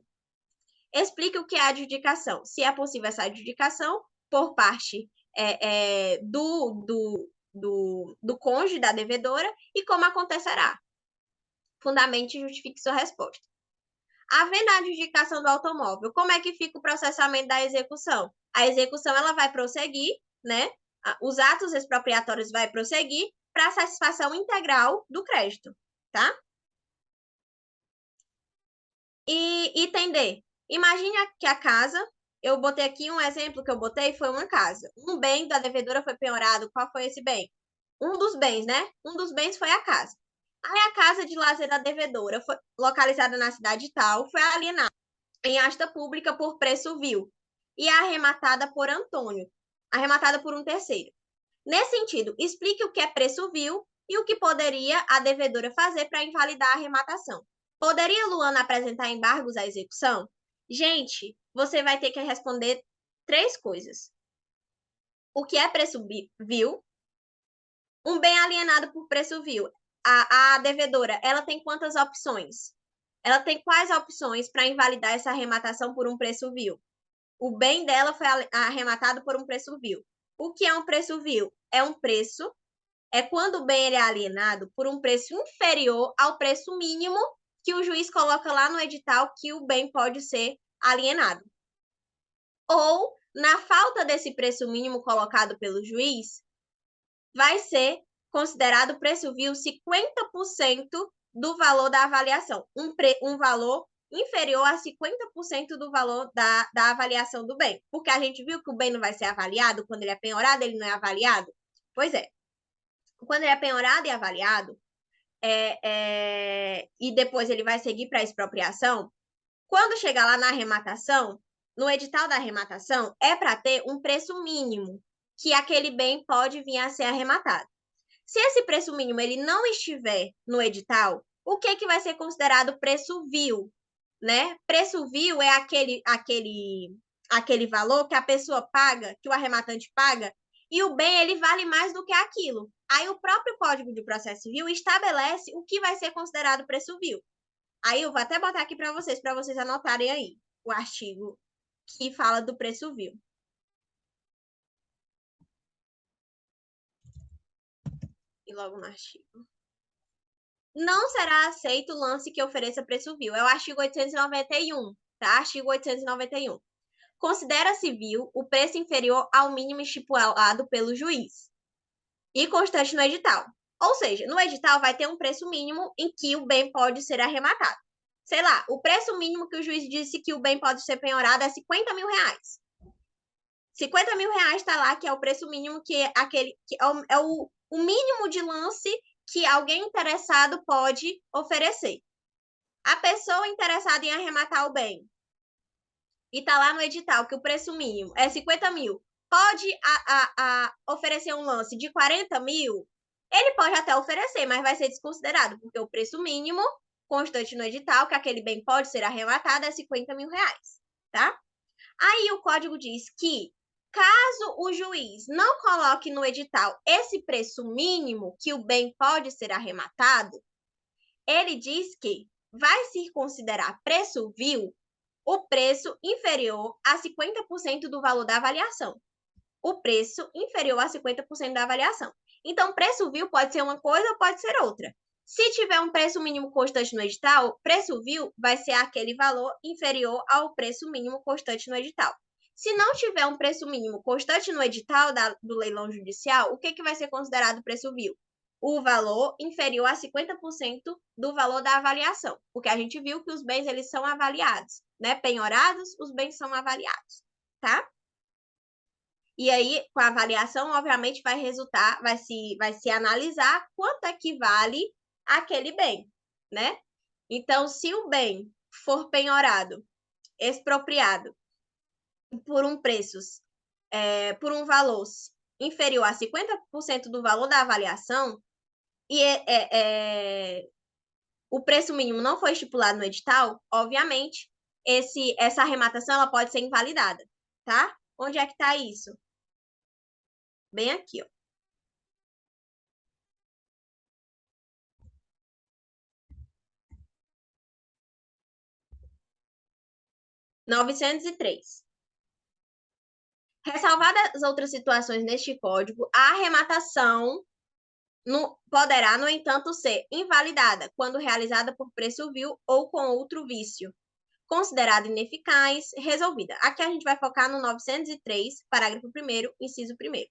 S1: Explique o que é adjudicação. Se é possível essa adjudicação por parte do cônjuge da devedora e como acontecerá. Fundamente e justifique sua resposta. Havendo a adjudicação do automóvel, como é que fica o processamento da execução? A execução ela vai prosseguir, né? Os atos expropriatórios vai prosseguir para a satisfação integral do crédito, tá? E entender. Imagine que a casa, eu botei aqui um exemplo que eu botei, foi uma casa. Um bem da devedora foi penhorado. Qual foi esse bem? Um dos bens, né? Um dos bens foi a casa. Aí a casa de lazer da devedora foi localizada na cidade tal, foi alienada em asta pública por preço vil e arrematada por Antônio, arrematada por um terceiro. Nesse sentido, explique o que é preço vil e o que poderia a devedora fazer para invalidar a arrematação. Poderia Luana apresentar embargos à execução? Gente, você vai ter que responder 3 coisas. O que é preço vil? Um bem alienado por preço vil. A devedora, ela tem quantas opções? Ela tem quais opções para invalidar essa arrematação por um preço vil? O bem dela foi arrematado por um preço vil. O que é um preço vil? É um preço, é quando o bem ele é alienado por um preço inferior ao preço mínimo que o juiz coloca lá no edital que o bem pode ser alienado. Ou, na falta desse preço mínimo colocado pelo juiz, vai ser considerado preço vil 50% do valor da avaliação. Um valor inferior a 50% do valor da avaliação do bem. Porque a gente viu que o bem não vai ser avaliado quando ele é penhorado, ele não é avaliado? Pois é. Quando ele é penhorado e avaliado, e depois ele vai seguir para a expropriação, quando chegar lá na arrematação, no edital da arrematação, é para ter um preço mínimo que aquele bem pode vir a ser arrematado. Se esse preço mínimo ele não estiver no edital, o que vai ser considerado preço vil, né? Preço vil é aquele valor que a pessoa paga, que o arrematante paga, e o bem ele vale mais do que aquilo. Aí o próprio Código de Processo Civil estabelece o que vai ser considerado preço vil. Aí eu vou até botar aqui para vocês anotarem aí o artigo que fala do preço vil. E logo no artigo. Não será aceito lance que ofereça preço vil. É o artigo 891, tá? Artigo 891. Considera-se vil o preço inferior ao mínimo estipulado pelo juiz e constante no edital. Ou seja, no edital vai ter um preço mínimo em que o bem pode ser arrematado. Sei lá, o preço mínimo que o juiz disse que o bem pode ser penhorado é 50 mil reais. 50 mil reais está lá, que é o preço mínimo, que é o mínimo de lance que alguém interessado pode oferecer. A pessoa interessada em arrematar o bem e está lá no edital que o preço mínimo é 50 mil, pode oferecer um lance de 40 mil? Ele pode até oferecer, mas vai ser desconsiderado, porque o preço mínimo constante no edital, que aquele bem pode ser arrematado, é 50 mil reais, tá? Aí o código diz que, caso o juiz não coloque no edital esse preço mínimo que o bem pode ser arrematado, ele diz que vai se considerar preço vil o preço inferior a 50% do valor da avaliação. o preço inferior a 50% da avaliação. Então, preço vil pode ser uma coisa ou pode ser outra. Se tiver um preço mínimo constante no edital, preço vil vai ser aquele valor inferior ao preço mínimo constante no edital. Se não tiver um preço mínimo constante no edital do leilão judicial, o que vai ser considerado preço vil? O valor inferior a 50% do valor da avaliação, porque a gente viu que os bens eles são avaliados, né? Penhorados, os bens são avaliados, tá? E aí, com a avaliação, obviamente, vai resultar, vai se analisar quanto é que vale aquele bem, né? Então, se o bem for penhorado, expropriado por por um valor inferior a 50% do valor da avaliação, e o preço mínimo não foi estipulado no edital, obviamente, essa arrematação ela pode ser invalidada, tá? Onde é que está isso? Bem aqui, ó. (903). Ressalvadas as outras situações neste Código, a arrematação poderá, no entanto, ser invalidada quando realizada por preço vil ou com outro vício, considerada ineficaz, resolvida. Aqui a gente vai focar no 903, parágrafo 1º, inciso 1º,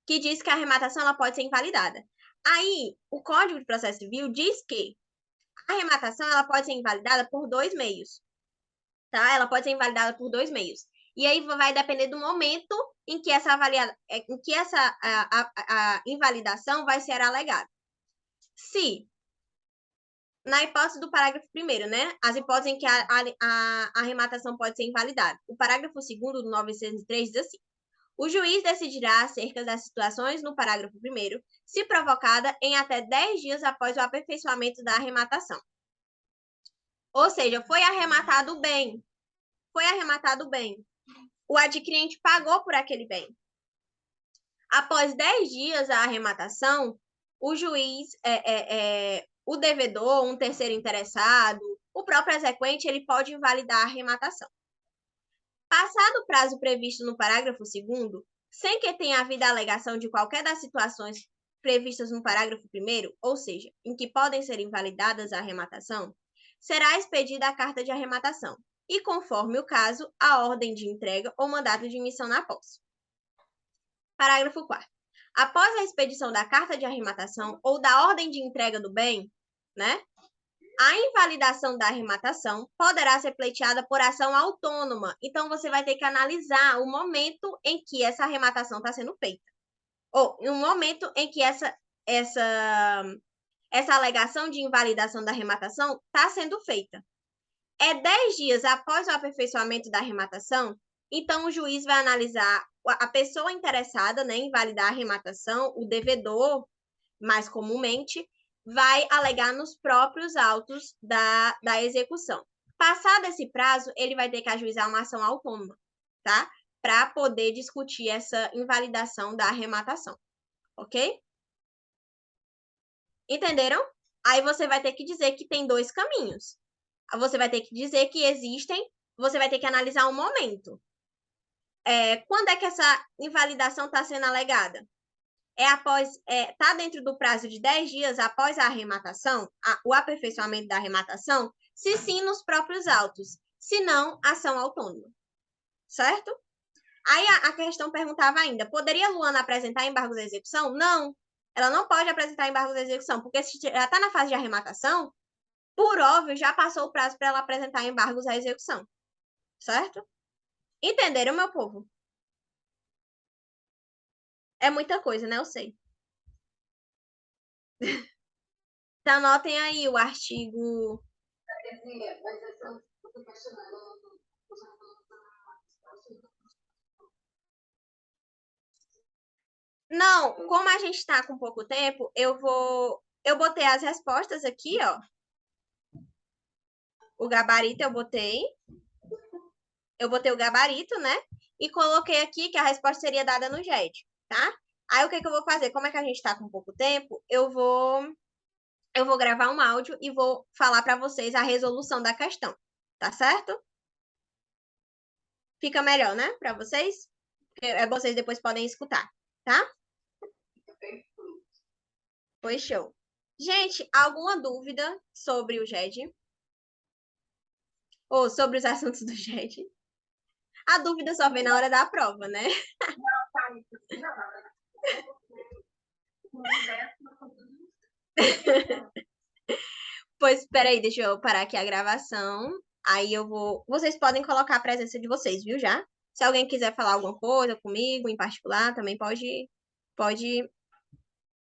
S1: que diz que a arrematação ela pode ser invalidada. Aí, o Código de Processo Civil diz que a arrematação ela pode ser invalidada por 2 meios, tá? Ela pode ser invalidada por 2 meios. E aí vai depender do momento em que essa invalidação vai ser alegada. Se, na hipótese do parágrafo 1º, né? As hipóteses em que a arrematação pode ser invalidada. O parágrafo 2º do 903 diz assim: o juiz decidirá acerca das situações no parágrafo 1º, se provocada em até 10 dias após o aperfeiçoamento da arrematação. Ou seja, foi arrematado o bem. Foi arrematado o bem. O adquirente pagou por aquele bem. Após 10 dias da arrematação, o juiz, o devedor, um terceiro interessado, o próprio exequente, ele pode invalidar a arrematação. Passado o prazo previsto no parágrafo 2º, sem que tenha havido a alegação de qualquer das situações previstas no parágrafo 1º, ou seja, em que podem ser invalidadas a arrematação, será expedida a carta de arrematação e, conforme o caso, a ordem de entrega ou mandato de emissão na posse. Parágrafo 4º. Após a expedição da carta de arrematação ou da ordem de entrega do bem, né, a invalidação da arrematação poderá ser pleiteada por ação autônoma. Então, você vai ter que analisar o momento em que essa arrematação está sendo feita. Ou no momento em que essa alegação de invalidação da arrematação está sendo feita. 10 dias após o aperfeiçoamento da arrematação, então o juiz vai analisar a pessoa interessada, né, em invalidar a arrematação, o devedor, mais comumente, vai alegar nos próprios autos da execução. Passado esse prazo, ele vai ter que ajuizar uma ação autônoma, tá? Para poder discutir essa invalidação da arrematação, ok? Entenderam? Aí você vai ter que dizer que tem 2 caminhos. Você vai ter que dizer que você vai ter que analisar um momento. Quando é que essa invalidação está sendo alegada? Está dentro do prazo de 10 dias após a arrematação, o aperfeiçoamento da arrematação? Se sim, nos próprios autos. Se não, ação autônoma. Certo? Aí a questão perguntava ainda, poderia Luana apresentar embargos à execução? Não, ela não pode apresentar embargos à execução, porque se já está na fase de arrematação, por óbvio, já passou o prazo para ela apresentar embargos à execução. Certo? Entenderam, meu povo? É muita coisa, né? Eu sei. Então, anotem aí o artigo... Não, como a gente está com pouco tempo, eu botei as respostas aqui, ó. O gabarito eu botei o gabarito, né? E coloquei aqui que a resposta seria dada no JED, tá? Aí o que eu vou fazer? Como é que a gente está com pouco tempo, eu vou gravar um áudio e vou falar para vocês a resolução da questão, tá certo? Fica melhor, né, para vocês? Vocês depois podem escutar, tá? Foi show. Gente, alguma dúvida sobre o GED? Ou sobre os assuntos do GED? A dúvida só vem na hora da prova, né? Pois, peraí, deixa eu parar aqui a gravação. Aí eu vou. Vocês podem colocar a presença de vocês, viu, já? Se alguém quiser falar alguma coisa comigo, em particular, também pode